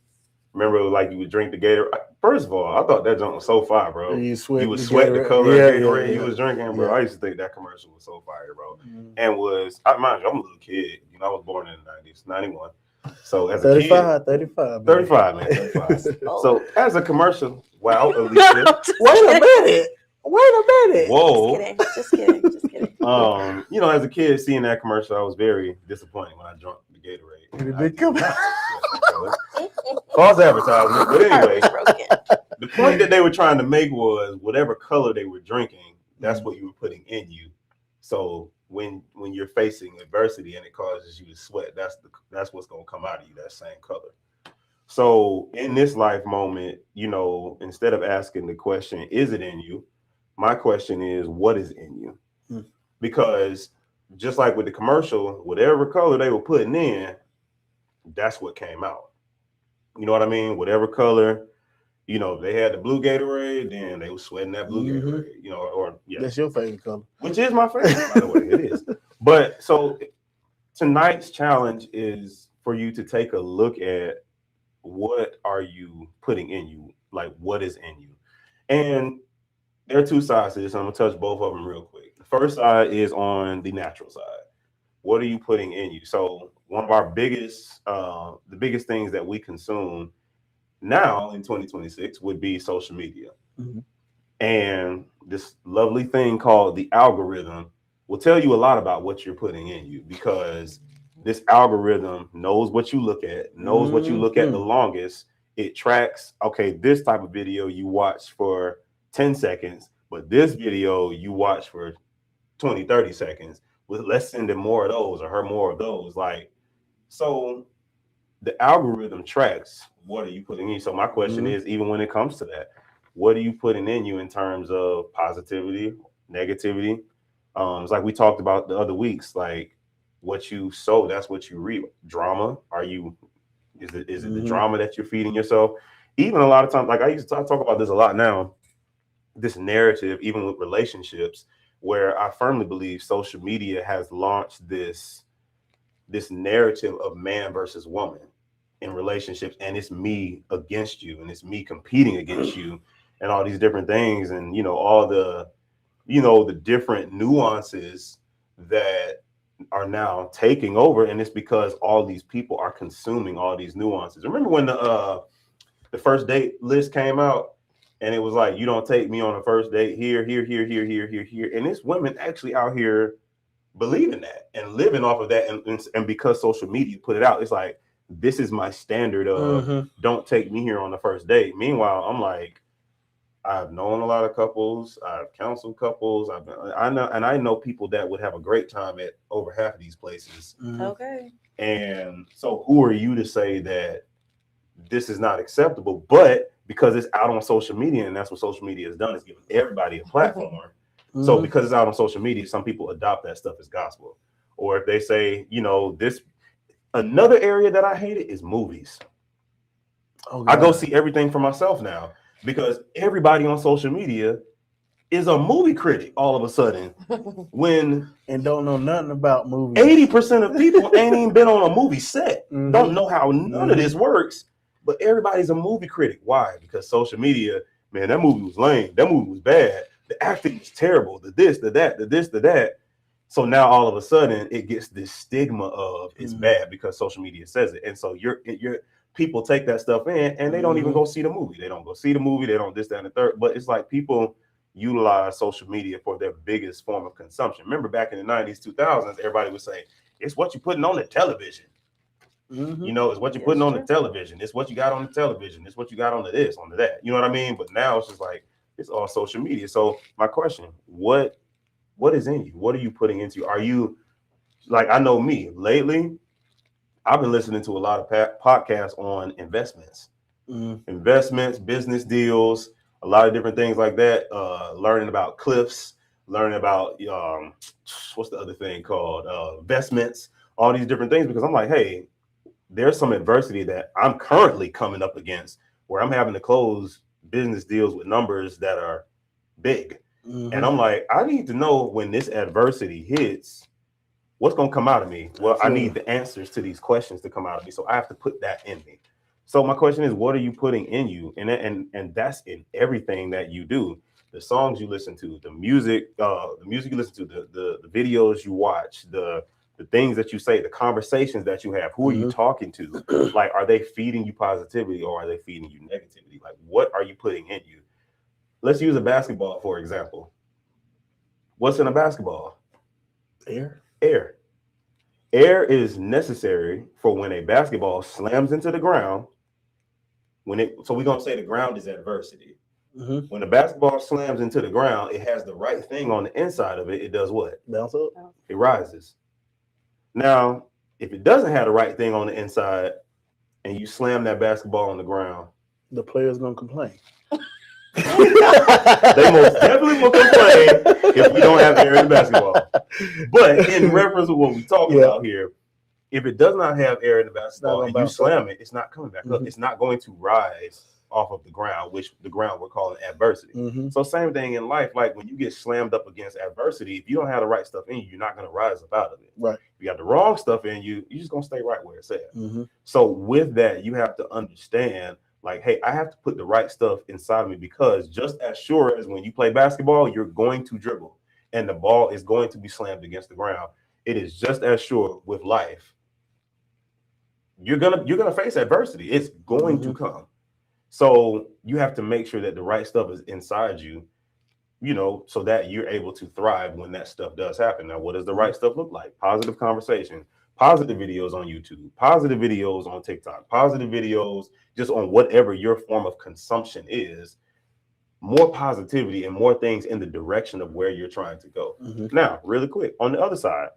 Remember, like you would drink the Gatorade. First of all, I thought that junk was so fire, bro. You would sweat the color of Gatorade you was drinking, bro. Yeah. I used to think that commercial was so fire, bro. Mhm. And mind you, I'm a little kid. I was born in the 90s, 91. So as a 35, kid, 35. 35, man, 35. Oh. So as a commercial, wow, Alicia. Wait a minute. Whoa. Just kidding. As a kid seeing that commercial, I was very disappointed when I drank the Gatorade. It did come out. False advertisement. But anyway, Broken. the point that they were trying to make was whatever color they were drinking, that's what you were putting in you. So when you're facing adversity and it causes you to sweat, that's what's gonna come out of you, that same color. So in this life moment, instead of asking the question, is it in you? My question is, what is in you? Because just like with the commercial, whatever color they were putting in, that's what came out. You know what I mean? Whatever color, they had the blue Gatorade, then they were sweating that blue Gatorade, That's your favorite color. Which is my favorite, by the way, it is. But so tonight's challenge is for you to take a look at what are you putting in you, like what is in you. And there are two sides to this. I'm gonna touch both of them real quick. The first side is on the natural side. What are you putting in you? So one of our biggest, the biggest things that we consume now in 2026 would be social media. Mm-hmm. And this lovely thing called the algorithm will tell you a lot about what you're putting in you, because this algorithm knows what you look at, knows what you look at the longest. It tracks, okay, this type of video you watch for 10 seconds, but this video you watch for 20, 30 seconds. Let's send him more of those or her more of those. So the algorithm tracks what are you putting in. So my question is, even when it comes to that, what are you putting in you in terms of positivity, negativity? It's like we talked about the other weeks, like what you sow, that's what you reap. Drama, is it the drama that you're feeding yourself? Even a lot of times, like I talk about this a lot now, this narrative, even with relationships, where I firmly believe social media has launched this narrative of man versus woman in relationships, and it's me against you, and it's me competing against you, and all these different things, and all the the different nuances that are now taking over, and it's because all these people are consuming all these nuances. Remember when the first date list came out? And it was like, you don't take me on a first date here, and it's women actually out here believing that and living off of that. And because social media put it out, it's like, this is my standard of don't take me here on the first date. Meanwhile, I'm like, I've known a lot of couples, I've counseled couples, I know people that would have a great time at over half of these places. Okay. And so who are you to say that this is not acceptable? But because it's out on social media, and that's what social media has done, is given everybody a platform. So because it's out on social media, some people adopt that stuff as gospel. Or if they say, this, another area that I hated is movies. I go see everything for myself now, because everybody on social media is a movie critic all of a sudden, and don't know nothing about movies. 80% of people ain't even been on a movie set, don't know how none of this works. But everybody's a movie critic. Why? Because social media, man, that movie was lame. That movie was bad. The acting was terrible. The this, the that, the this, the that. So now all of a sudden it gets this stigma of it's bad because social media says it. And so your people take that stuff in and they don't even go see the movie. They don't go see the movie. They don't this, that, and the third. But it's like people utilize social media for their biggest form of consumption. Remember back in the 90s, 2000s, everybody would say, it's what you're putting on the television. It's what you're putting on the television. It's what you got on the television. It's what you got on the this, on the that. You know what I mean? But now it's just like, it's all social media. So my question, what is in you? What are you putting into you? Are you, like, I know me, lately, I've been listening to a lot of podcasts on investments, business deals, a lot of different things like that. Learning about cliffs, learning about, what's the other thing called? Investments, all these different things, because I'm like, hey, there's some adversity that I'm currently coming up against where I'm having to close business deals with numbers that are big. Mhm. And I'm like, I need to know when this adversity hits, what's going to come out of me? Well, I need the answers to these questions to come out of me. So I have to put that in me. So my question is, what are you putting in you? And that's in everything that you do. The songs you listen to, the music you listen to, the videos you watch, the things that you say, the conversations that you have, who are you talking to? Like, are they feeding you positivity or are they feeding you negativity? Like, what are you putting in you? Let's use a basketball, for example. What's in a basketball? Air. Air. Air is necessary for when a basketball slams into the ground. So we're going to say the ground is adversity. Mm-hmm. When the basketball slams into the ground, it has the right thing on the inside of it. It does what? Bounce up. It rises. Now, if it doesn't have the right thing on the inside and you slam that basketball on the ground, the player's going to complain. They most definitely will complain if we don't have air in the basketball. But in reference to what we're talking about here, if it does not have air in the basketball and you slam it, it's not coming back up. It's not going to rise off of the ground, which the ground we're calling adversity. So same thing in life. Like when you get slammed up against adversity, if you don't have the right stuff in you, you're not going to rise up out of it. Right. If you got the wrong stuff in you, you're just going to stay right where it's at. So with that, you have to understand, like, hey, I have to put the right stuff inside of me, because just as sure as when you play basketball, you're going to dribble and the ball is going to be slammed against the ground. It is just as sure with life. You're gonna face adversity. It's going to come. So you have to make sure that the right stuff is inside you, so that you're able to thrive when that stuff does happen. Now, what does the right stuff look like? Positive conversation, positive videos on YouTube, positive videos on TikTok, positive videos just on whatever your form of consumption is. More positivity and more things in the direction of where you're trying to go. Now, really quick, on the other side,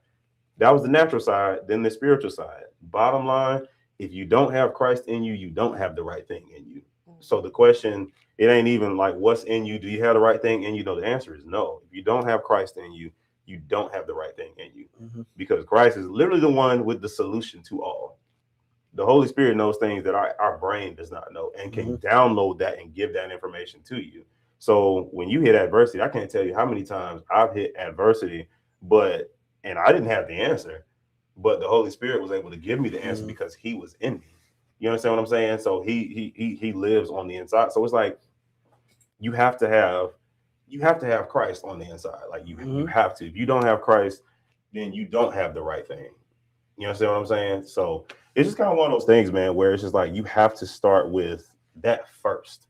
that was the natural side, then the spiritual side. Bottom line, if you don't have Christ in you, you don't have the right thing in you. So the question, it ain't even like what's in you. Do you have the right thing in you? No, the answer is no. If you don't have Christ in you, you don't have the right thing in you, because Christ is literally the one with the solution to all. The Holy Spirit knows things that our brain does not know and can download that and give that information to you. So when you hit adversity, I can't tell you how many times I've hit adversity, and I didn't have the answer, but the Holy Spirit was able to give me the answer because he was in me. You understand what I'm saying? So he lives on the inside. So it's like you have to have Christ on the inside. Like you have to. If you don't have Christ, then you don't have the right thing. You understand what I'm saying? So it's just kind of one of those things, man, where it's just like you have to start with that first.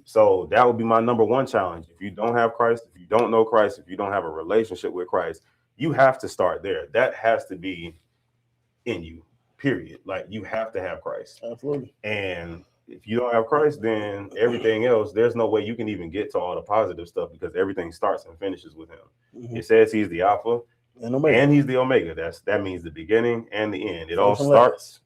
So that would be my number one challenge. If you don't have Christ, if you don't know Christ, if you don't have a relationship with Christ, you have to start there. That has to be in you, period. Like you have to have Christ. Absolutely. And if you don't have Christ, then everything else, there's no way you can even get to all the positive stuff, because everything starts and finishes with him. It says he's the Alpha and he's the Omega. That means the beginning and the end. It all starts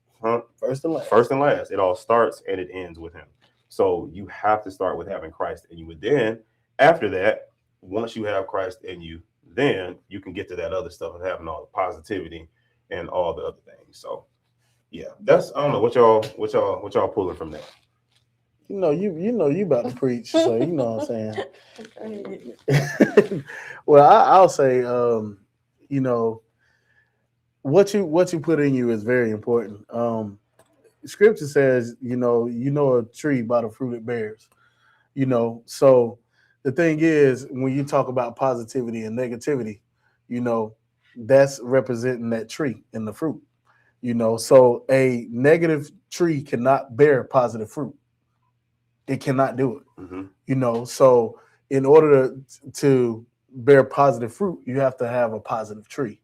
first and last. First and last. It all starts and it ends with him. So you have to start with having Christ in you. And then after that, once you have Christ in you, then you can get to that other stuff of having all the positivity and all the other things. So yeah, that's, I don't know what y'all pulling from that. You about to preach, so you know what I'm saying. Well, I'll say, what you put in you is very important. Scripture says, a tree by the fruit it bears. So the thing is, when you talk about positivity and negativity, that's representing that tree and the fruit. So a negative tree cannot bear positive fruit. It cannot do it. So in order to bear positive fruit, you have to have a positive tree.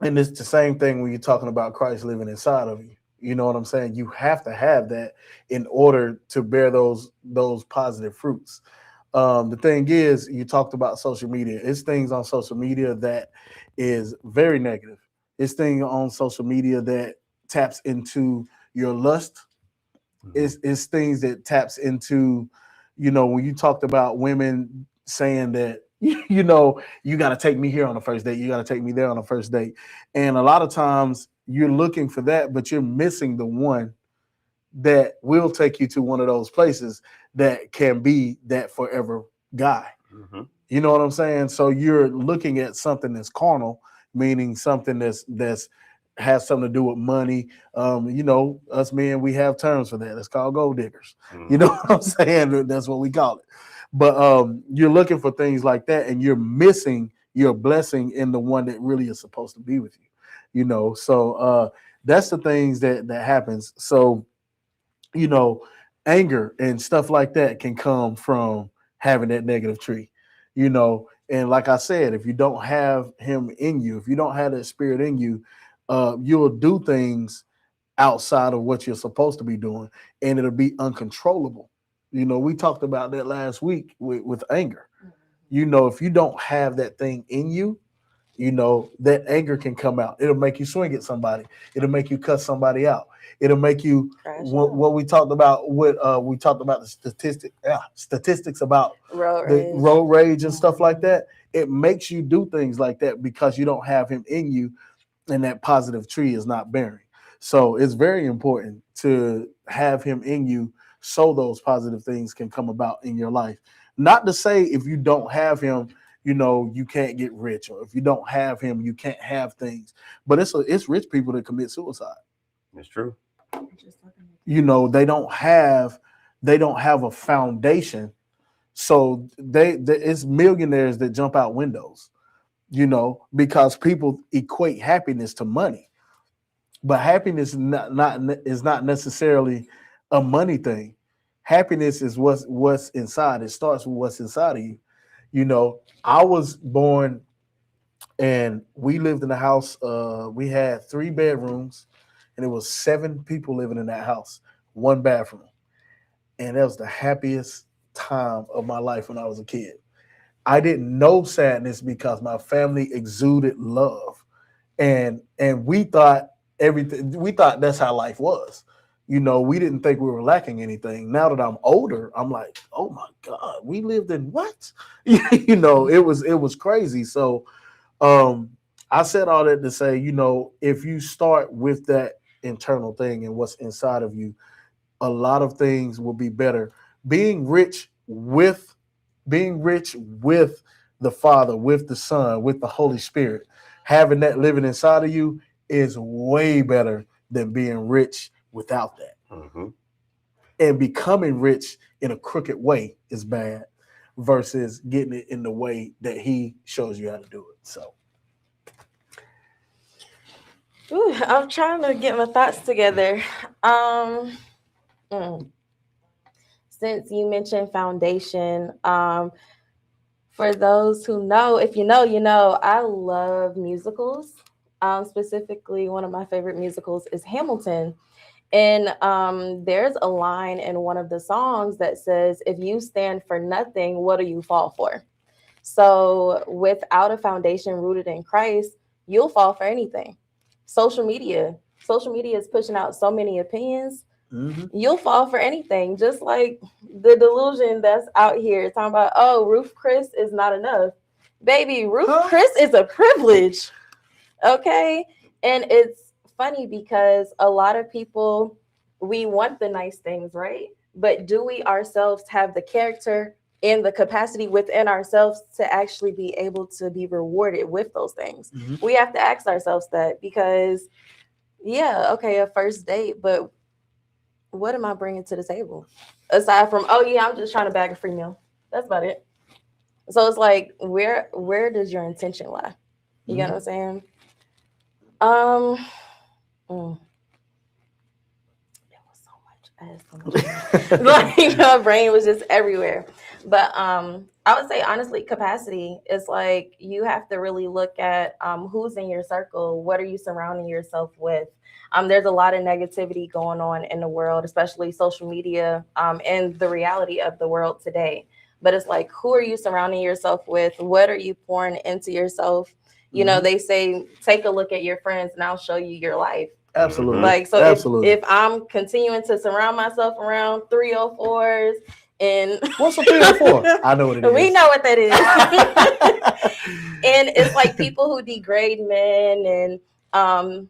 And it's the same thing when you're talking about Christ living inside of you. You know what I'm saying? You have to have that in order to bear those positive fruits. The thing is, you talked about social media. It's things on social media that is very negative. It's things on social media that taps into your lust. It's things that taps into, when you talked about women saying that, you got to take me here on the first date. You got to take me there on the first date. And a lot of times, you're looking for that, but you're missing the one that will take you to one of those places that can be that forever guy. Mhm. You know what I'm saying? So you're looking at something that's carnal, meaning something that's has something to do with money. You know, us men, we have terms for that. It's called gold diggers. You know what I'm saying? That's what we call it. But you're looking for things like that, and you're missing your blessing in the one that really is supposed to be with you. You know, so that's the things that happens. So, you know, anger and stuff like that can come from having that negative tree, you know. And like I said, if you don't have him in you, if you don't have that spirit in you, you'll do things outside of what you're supposed to be doing, and it'll be uncontrollable. You know, we talked about that last week with anger. You know, if you don't have that thing in you, you know, that anger can come out. It'll make you swing at somebody. It'll make you cut somebody out. It'll make you what we talked about. We talked about the statistics about road rage and stuff like that. It makes you do things like that because you don't have him in you, and that positive tree is not bearing. So it's very important to have him in you, so those positive things can come about in your life. Not to say if you don't have him, you know, you can't get rich, or if you don't have him, you can't have things. But it's rich people that commit suicide. It's true. You know, they don't have a foundation. So it's millionaires that jump out windows, you know, because people equate happiness to money. But happiness is not necessarily a money thing. Happiness is what's inside. It starts with what's inside of you. You know, I was born and we lived in a house. We had 3 bedrooms, and it was 7 people living in that house, 1 bathroom. And that was the happiest time of my life when I was a kid. I didn't know sadness because my family exuded love. And we thought that's how life was. You know, we didn't think we were lacking anything. Now that I'm older, I'm like, oh my God, we lived in what? You know, it was crazy. So I said all that to say, you know, if you start with that internal thing and what's inside of you, a lot of things will be better. Being rich with the Father, with the Son, with the Holy Spirit, having that living inside of you is way better than being rich without that. Mm-hmm. And becoming rich in a crooked way is bad versus getting it in the way that he shows you how to do it. So I'm trying to get my thoughts together. Since you mentioned foundation, for those who know, if you know, you know, I love musicals. Specifically, one of my favorite musicals is Hamilton. And there's a line in one of the songs that says, if you stand for nothing, what do you fall for? So without a foundation rooted in Christ, you'll fall for anything. Social media is pushing out so many opinions. Mm-hmm. You'll fall for anything, just like the delusion that's out here talking about, oh, Ruth Chris is not enough. Baby, Ruth Chris is a privilege. Okay. And it's funny because a lot of people, we want the nice things, right? But do we ourselves have the character and the capacity within ourselves to actually be able to be rewarded with those things? Mm-hmm. We have to ask ourselves that, because yeah, okay, a first date, but what am I bringing to the table? Aside from, oh yeah, I'm just trying to bag a free meal. That's about it. So it's like, where does your intention lie? You get what I'm saying? There was so much. I had so much. Like, my brain was just everywhere. But I would say, honestly, capacity is like, you have to really look at who's in your circle. What are you surrounding yourself with? There's a lot of negativity going on in the world, especially social media, and the reality of the world today. But it's like, who are you surrounding yourself with? What are you pouring into yourself? You know, they say, take a look at your friends and I'll show you your life. Absolutely. Like, so absolutely. If I'm continuing to surround myself around 304s and what's a 304? I know what it is. We know what that is. And it's like people who degrade men and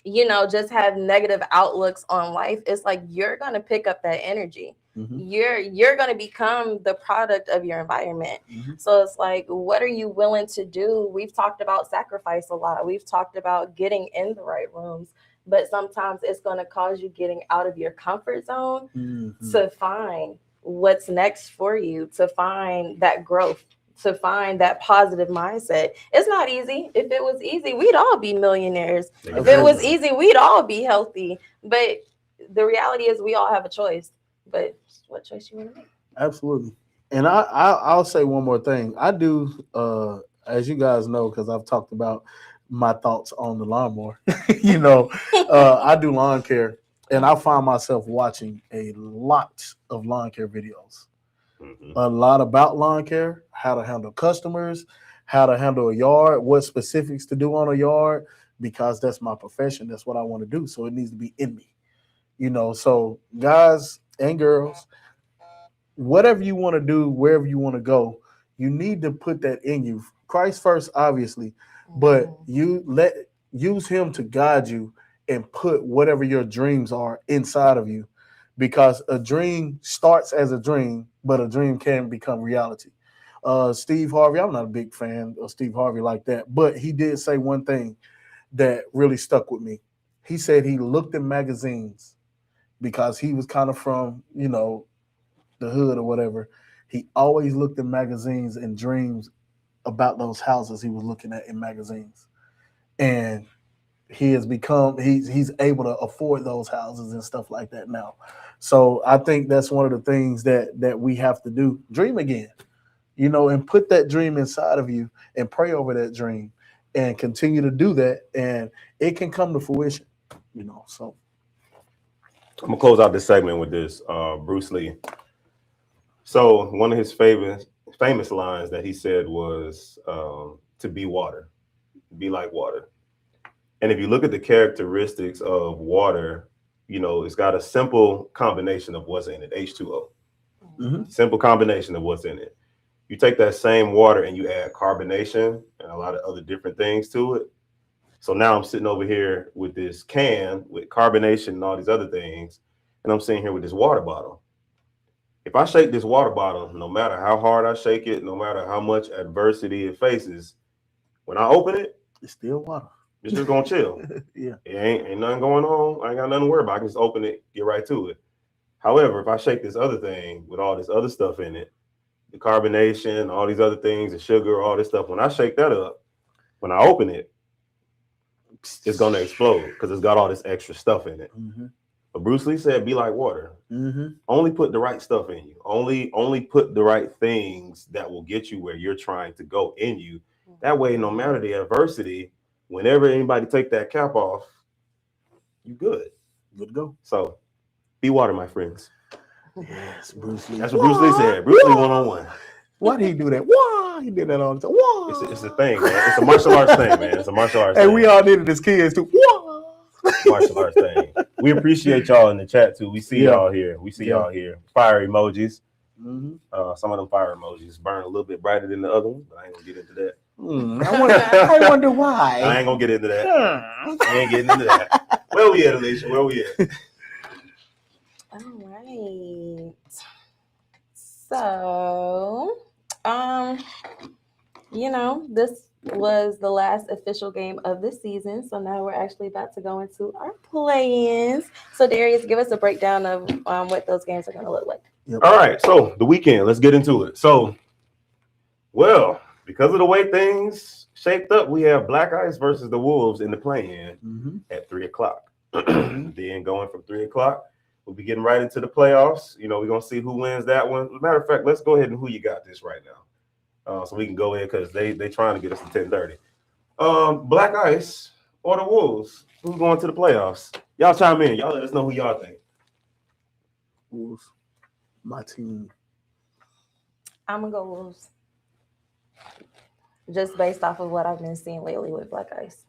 just have negative outlooks on life, it's like you're gonna pick up that energy. Mhm. You're gonna become the product of your environment. Mhm. So it's like, what are you willing to do? We've talked about sacrifice a lot. We've talked about getting in the right rooms, but sometimes it's gonna cause you getting out of your comfort zone Mhm. to find what's next for you, to find that growth, to find that positive mindset. It's not easy. If it was easy, we'd all be millionaires. If it was easy, we'd all be healthy. But the reality is we all have a choice. But what choice you want to make? Absolutely. And I'll say one more thing. I do, as you guys know, because I've talked about my thoughts on the lawnmower. I do lawn care, and I find myself watching a lot of lawn care videos. Mhm. A lot about lawn care, how to handle customers, how to handle a yard, what specifics to do on a yard, because that's my profession. That's what I want to do. So it needs to be in me. So guys and girls, whatever you want to do, wherever you want to go, you need to put that in you. Christ first, obviously, but use him to guide you and put whatever your dreams are inside of you, because a dream starts as a dream, but a dream can become reality. Steve Harvey, I'm not a big fan of Steve Harvey like that, but he did say one thing that really stuck with me. He said he looked in magazines because he was kind of from, the hood or whatever. He always looked in magazines and dreams about those houses he was looking at in magazines. And he's able to afford those houses and stuff like that now. So I think that's one of the things that we have to do. Dream again, and put that dream inside of you and pray over that dream and continue to do that. And it can come to fruition, so. I'm gonna close out this segment with this. Bruce Lee. So one of his famous lines that he said was to be water, be like water. And if you look at the characteristics of water, it's got a simple combination of what's in it, H2O. Mhm. Simple combination of what's in it. You take that same water and you add carbonation and a lot of other different things to it. So now I'm sitting over here with this can with carbonation and all these other things, and I'm sitting here with this water bottle. If I shake this water bottle, no matter how hard I shake it, no matter how much adversity it faces, when I open it, It's still water. it's just gonna chill. Yeah. It ain't nothing going on. I ain't got nothing to worry about. I can just open it, get right to it. However, if I shake this other thing with all this other stuff in it, the carbonation, all these other things, the sugar, all this stuff, when I shake that up, when I open it, it's gonna explode because it's got all this extra stuff in it. Mm-hmm. But Bruce Lee said, "Be like water. Mm-hmm. Only put the right stuff in you. Only put the right things that will get you where you're trying to go in you. That way, no matter the adversity, whenever anybody take that cap off, you good. Good to go. So, be water, my friends." Yes, Bruce Lee. That's what Bruce Lee said. Bruce Lee 1-on-1. Why did he do that? Why he did that all the time? Why? It's a thing, man. It's a martial arts thing, man. It's a martial arts And thing. we all did it as kids too. Why? Martial arts thing. We appreciate y'all in the chat too. We see Yeah. y'all here. We see y'all here. Fire emojis. Mm-hmm. Some of them fire emojis burn a little bit brighter than the other ones, but I ain't gonna get into that. I wonder why. I ain't gonna get into that. I ain't getting into that. Where we at, Alicia? Where we at? All right. So, this was the last official game of the season. So now we're actually about to go into our play-ins. So Darius, give us a breakdown of what those games are going to look like. Yep. All right, so the weekend. Let's get into it. So, well, because of the way things shaped up, we have Black Ice versus the Wolves in the play-in Mm-hmm. at 3:00. Then going from 3:00, we'll be getting right into the playoffs. We're gonna see who wins that one. As a matter of fact, let's go ahead and who you got this right now, so we can go in because they trying to get us to 10:30. Black Ice or the Wolves? Who's going to the playoffs? Y'all chime in. Y'all let us know who y'all think. Wolves. My team. I'm going to go Wolves. Just based off of what I've been seeing lately with Black Ice.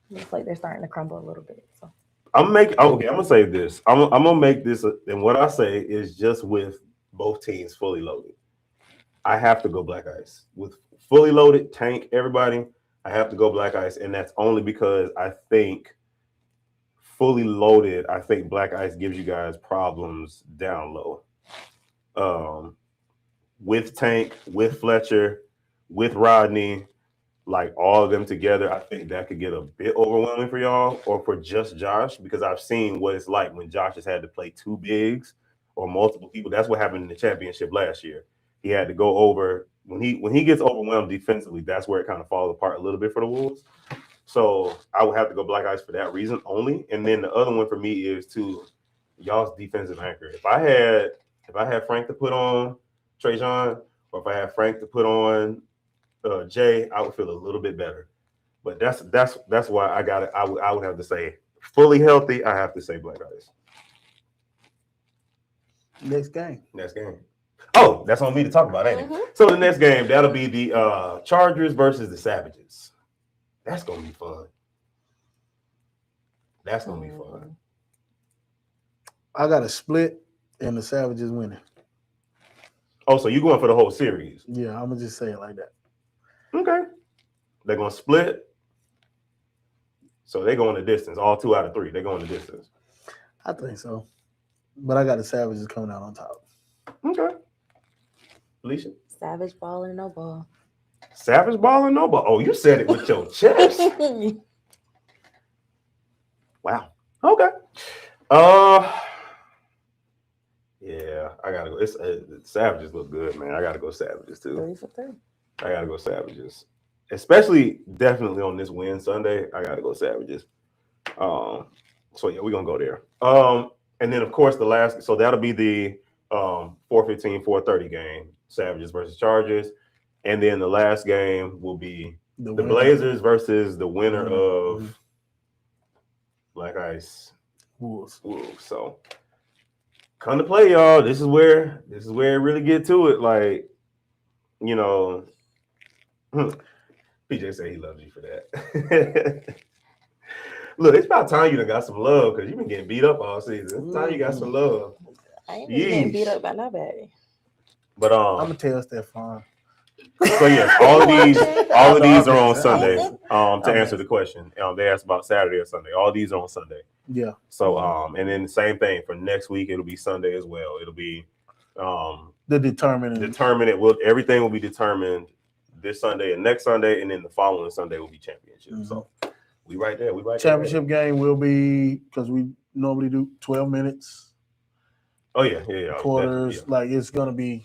Looks like they're starting to crumble a little bit. So I'm gonna say this. I'm gonna make this, and what I say is just with both teams fully loaded. I have to go Black Ice with fully loaded tank. Everybody, I have to go Black Ice, and that's only because I think fully loaded, I think Black Ice gives you guys problems down low. With Tank, with Fletcher, with Rodney, like all of them together, I think that could get a bit overwhelming for y'all or for just Josh, because I've seen what it's like when Josh has had to play two bigs or multiple people. That's what happened in the championship last year. He had to go over when he gets overwhelmed defensively. That's where it kind of falls apart a little bit for the Wolves. So I would have to go Black Ice for that reason only. And then the other one for me is to y'all's defensive anchor. If I had Frank to put on Trajan, or if I had Frank to put on Jay, I would feel a little bit better. But that's why I got it. I would have to say fully healthy. I have to say Black Ice. Next game. Oh, that's on me to talk about, ain't it? So the next game, that'll be the Chargers versus the Savages. That's gonna be fun. I got a split and the Savages winning. Oh, so you going for the whole series? Yeah, I'm gonna just say it like that. Okay. They're gonna split. So they go in the distance. All 2 out of 3. They go in the distance. I think so. But I got the Savages coming out on top. Okay. Alicia? Savage ball or no ball? Savage ball or no ball? Oh, you said it with your chest. Wow. Okay. Yeah, I gotta go. Savages look good, man. I gotta go Savages too. 3 for 3. I gotta go Savages, especially definitely on this win Sunday. I gotta go Savages. So yeah, we're gonna go there. And then of course the last. So that'll be the 4:15, 4:30 game. Savages versus Chargers, and then the last game will be the Blazers versus the winner of Black Ice Wolves. So come to play, y'all. This is where it really get to it. Like, you know, PJ said he loves you for that. Look, it's about time you done got some love because you've been getting beat up all season. It's time you got some love. I ain't been getting beat up by nobody. But I'm gonna tell Stefan. So yes, all of these are on Sunday. To answer the question, they asked about Saturday or Sunday. All these are on Sunday. Yeah. So and then the same thing for next week. It'll be Sunday as well. It'll be the determinant. Everything will be determined this Sunday and next Sunday, and then the following Sunday will be championship. Mm-hmm. So we right there. Championship game will be because we normally do 12 minutes. Oh yeah. Quarters, like it's gonna be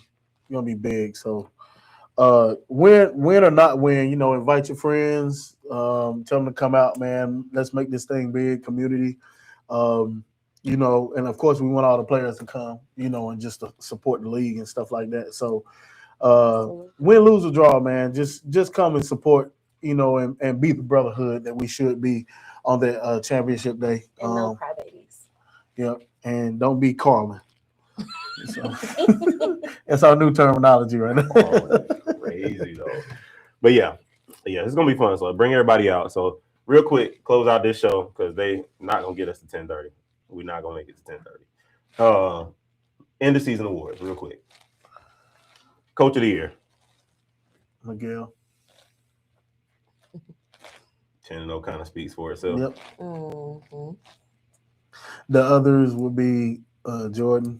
big. So win or not win, invite your friends, tell them to come out, man. Let's make this thing big, community. And of course we want all the players to come, and just to support the league and stuff like that. So win, lose or draw, man. Just come and support, and be the brotherhood that we should be on that championship day. And no crybabies. Yeah, and don't be Carlin. So, that's our new terminology right now. Crazy though. But yeah, it's gonna be fun. So bring everybody out. So real quick, close out this show because they not gonna get us to 10:30. We're not gonna make it to 10:30. End of season awards, real quick. Coach of the year, Miguel. 10-0 kind of speaks for itself. Yep. Mm-hmm. The others will be Jordan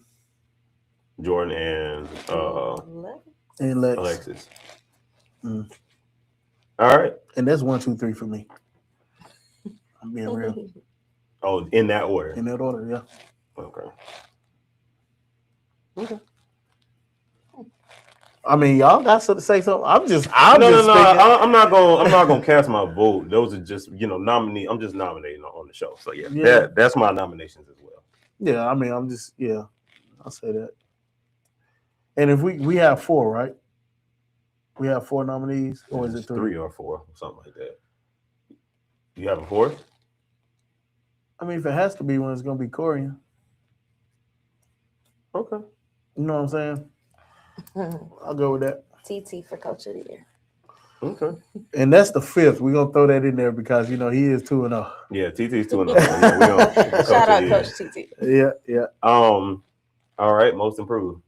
and Lex. Alexis. Mm. All right. And that's 1, 2, 3 for me. I'm being real. Oh, in that order. In that order, yeah. Okay. I mean, y'all got something to say something. I'm not gonna cast my vote. Those are just nominee. I'm just nominating on the show. So yeah. That's my nominations as well. Yeah, I mean, I'll say that. And if we have 4, right? We have 4 nominees, or is it 3? 3 or 4, something like that. You have a 4th? I mean, if it has to be one, it's gonna be Corian. Okay. You know what I'm saying? I'll go with that. TT for Coach of the Year. Okay. And that's the 5th. We're gonna throw that in there because he is 2-0. Yeah, TT's 2-0. Yeah, shout out Coach TT. Yeah. All right, most improved.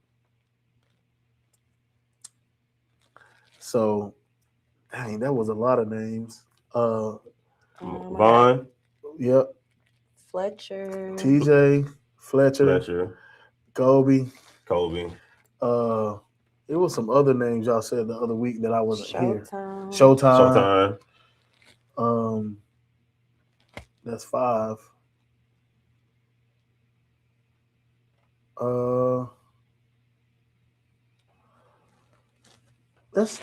So Dang, that was a lot of names. Vaughn, Yep. Fletcher. TJ, Fletcher, Fletcher, Kobe. Kobe. It was some other names y'all said the other week that I wasn't here. Showtime. Showtime. That's 5. That's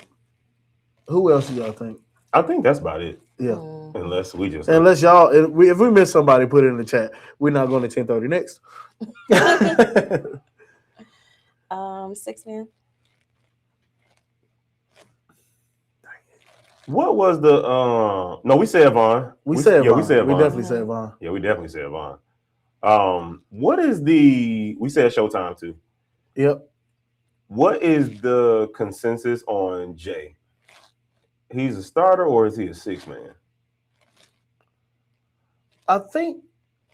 who else do y'all think? I think that's about it. Yeah. Mm. Unless we just Unless y'all, if we miss somebody, put it in the chat. We're not going to 10:30 next. 6 man. What was the no, we said Vaughn. We said yeah, Vaughn. we said We Vaughn. definitely said Vaughn. Yeah, we definitely said Vaughn. What is we said Showtime too. Yep. What is the consensus on Jay? He's a starter or is he a 6-man? I think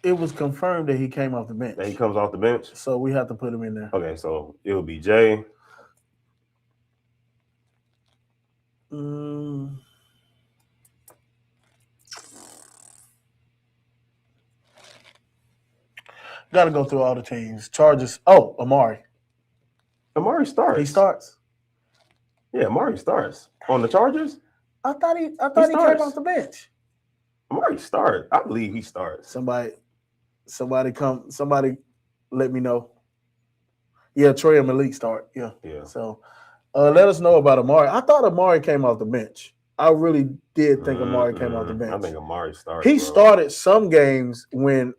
it was confirmed that he came off the bench. That he comes off the bench? So we have to put him in there. Okay, so it would be Jay. Got to go through all the teams. Chargers. Oh, Amari. Amari starts. He starts. Yeah, Amari starts. On the Chargers? I thought he starts. came off the bench. Amari starts. I believe he starts. Somebody let me know. Yeah, Troy and Malik start. Yeah. So let us know about Amari. I thought Amari came off the bench. I really did think Amari came off the bench. I think Amari started. He started some games when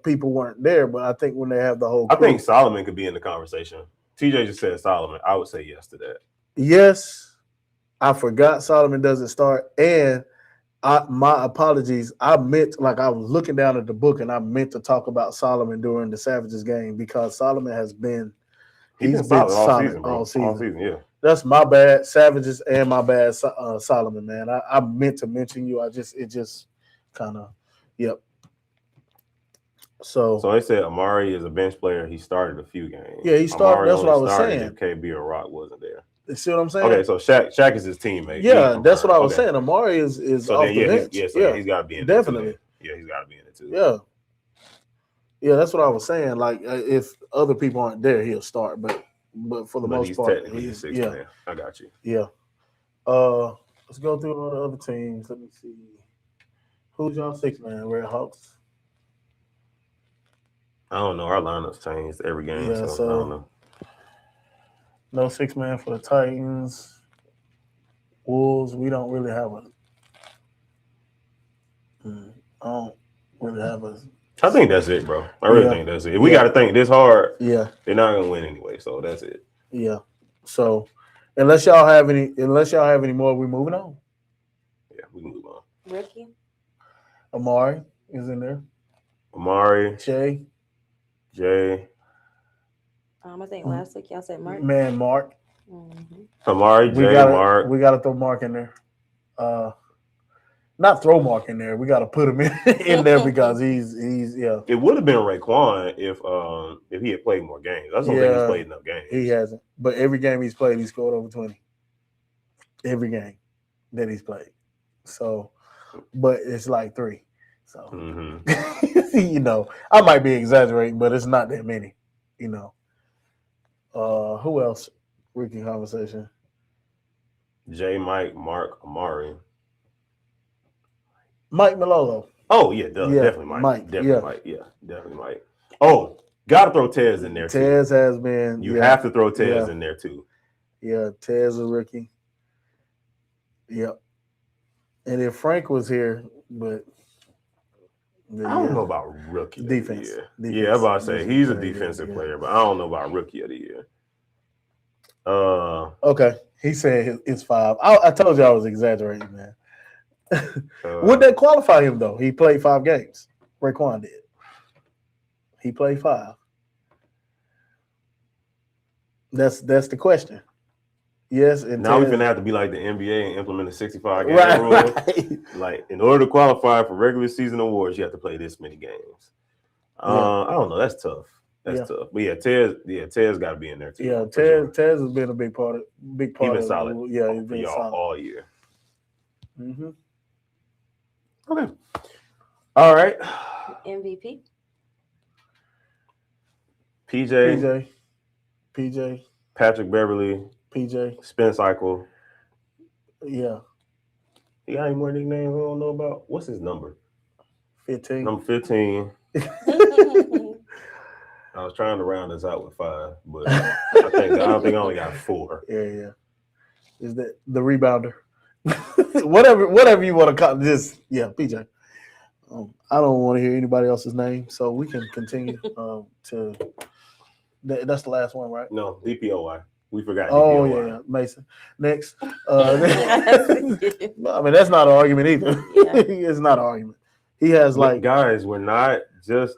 people weren't there, but I think when they have the whole I crew, think Solomon could be in the conversation. TJ just said Solomon. I would say yes to that. yes, I forgot Solomon doesn't start. And my apologies. I meant, I was looking down at the book and I meant to talk about Solomon during the Savages game because Solomon has been He's been solid all season, All season, yeah. That's my bad, Savages, and my bad, Solomon, man. I meant to mention you. It just kind of, yep. So they said Amari is a bench player. He started a few games. Yeah, he started. Amari that's what I only was started saying. If KB or Rock wasn't there. You see what I'm saying? Okay, so Shaq is his teammate. Yeah, that's what I was saying. Amari is so off then, the bench. He's got to be in definitely. Yeah, he's got to be in it too. Yeah, that's what I was saying. Like, if other people aren't there, he'll start. But for the most part, technically a 6-man. I got you. Yeah. Let's go through all the other teams. Let me see. Who's y'all 6-man? Red Hawks. I don't know. Our lineups changed every game, Yeah, so I don't know. No 6-man for the Titans. Wolves, we don't really have I don't really have a. I think that's it, bro. I really think that's it. If we got to think this hard, they're not gonna win anyway. So that's it. Yeah. So unless y'all have any more, we're moving on. Yeah, we can move on. Rookie. Amari is in there. Amari, Jay. I think last week y'all said Mark. Man, Mark. Mm-hmm. Amari, Mark. We gotta throw Mark in there. Not throw Mark in there. We gotta put him in there because he's yeah. It would have been Raekwon if he had played more games. I don't think he's played enough games. He hasn't. But every game he's played, he scored over 20. Every game that he's played. So, but it's like 3. So, I might be exaggerating, but it's not that many. Who else? Rookie conversation. Jay, Mike, Mark, Amari. Mike Malolo. Oh, yeah, definitely Mike. Definitely Mike. Yeah, definitely Mike. Oh, got to throw Tez in there, too. Tez has been. You have to throw Tez in there, too. Yeah, Tez is a rookie. Yep. And if Frank was here, but. I don't know about rookie defense. Of the year. Yeah, I was about to say he's a defensive player, but I don't know about rookie of the year. Okay. He said it's 5. I told you I was exaggerating, man. Would that qualify him though? He played 5 games. Raekwon did. He played 5. That's the question. Yes, and now we're gonna have to be like the NBA and implement a 65 game rule. Right. Like in order to qualify for regular season awards, you have to play this many games. I don't know. That's tough. That's tough. But Tez got to be in there too. Yeah, Tez has been a big part. He's been solid. Yeah, he's been solid all year. Mm-hmm. Okay. All right. MVP. PJ, PJ, Patrick Beverly, PJ. Spin Cycle. Yeah, He got any more nicknames we don't know about? What's his number? 15. Number 15. I was trying to round this out with 5, but I don't think I only got 4. Yeah. Is that the rebounder? whatever you want to call it, just PJ. I don't want to hear anybody else's name, so we can continue to. That's the last one, right? No, DPOY. We forgot. Oh DPOY. yeah, Mason. Next. I mean, that's not an argument either. Yeah. It's not an argument. He has But guys, we're not just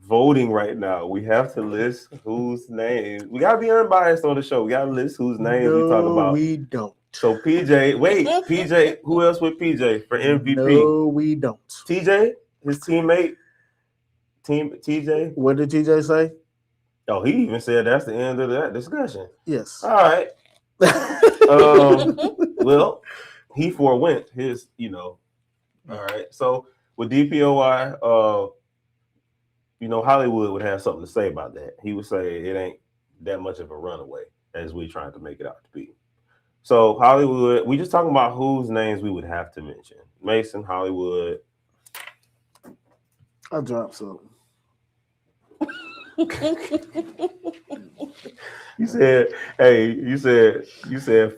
voting right now. We have to list whose names. We gotta be unbiased on the show. We gotta list whose names we talk about. We don't. So PJ, who else with PJ for MVP? No, we don't. TJ, his teammate. TJ. What did TJ say? Oh, he even said that's the end of that discussion. Yes. All right. Well, he forewent his, All right. So with DPOY, Hollywood would have something to say about that. He would say it ain't that much of a runaway as we trying to make it out to be. So Hollywood, we just talking about whose names we would have to mention. Mason, Hollywood. I dropped something. You said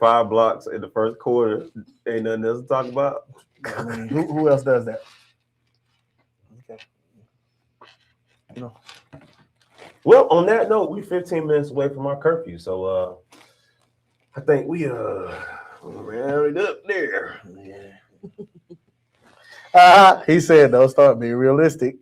5 blocks in the first quarter. Ain't nothing else to talk about. I mean, who else does that? Okay. Well, on that note, we 15 minutes away from our curfew, so I think we rounded up there. Yeah. He said, "Don't start being realistic."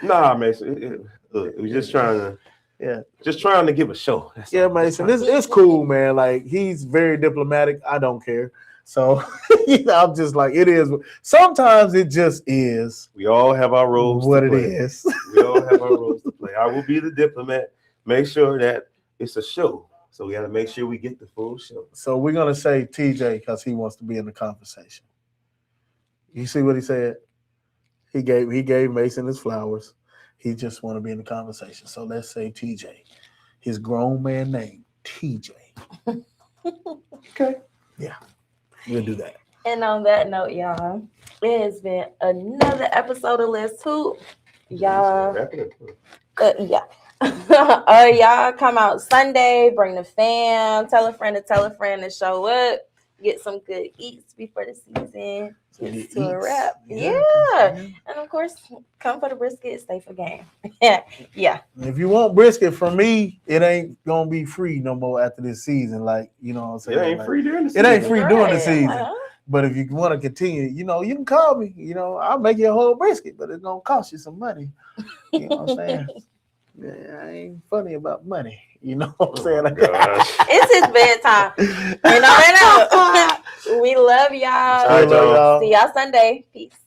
Nah, Mason. We're just trying to give a show. That's Yeah, all. Mason, it's cool, man. Like, he's very diplomatic. I don't care. So I'm just like, it is. Sometimes it just is We all have our roles. what to it play. is. We all have our roles to play. I will be the diplomat. Make sure that it's a show. So we got to make sure we get the full show. So we're gonna say TJ because he wants to be in the conversation. You see what he said? He gave Mason his flowers. He just want to be in the conversation. So let's say TJ. His grown man name, TJ. Okay. Yeah. We'll do that. And on that note, y'all, it has been another episode of Let's Hoop. Y'all, y'all come out Sunday, bring the fam, tell a friend to show up, get some good eats before the season gets to a wrap. Yeah. And of course, come for the brisket, stay for game. Yeah. If you want brisket from me, it ain't gonna be free no more after this season. Like, you know what I'm saying? It ain't Like, free during the it season. ain't free during the Right. season. But if you want to continue, you can call me. I'll make you a whole brisket, but it's gonna cost you some money. You know what I'm saying? Yeah, I ain't funny about money. You know what I'm saying? Like, It's his bedtime. You know. We love y'all. All right, y'all. See y'all Sunday. Peace.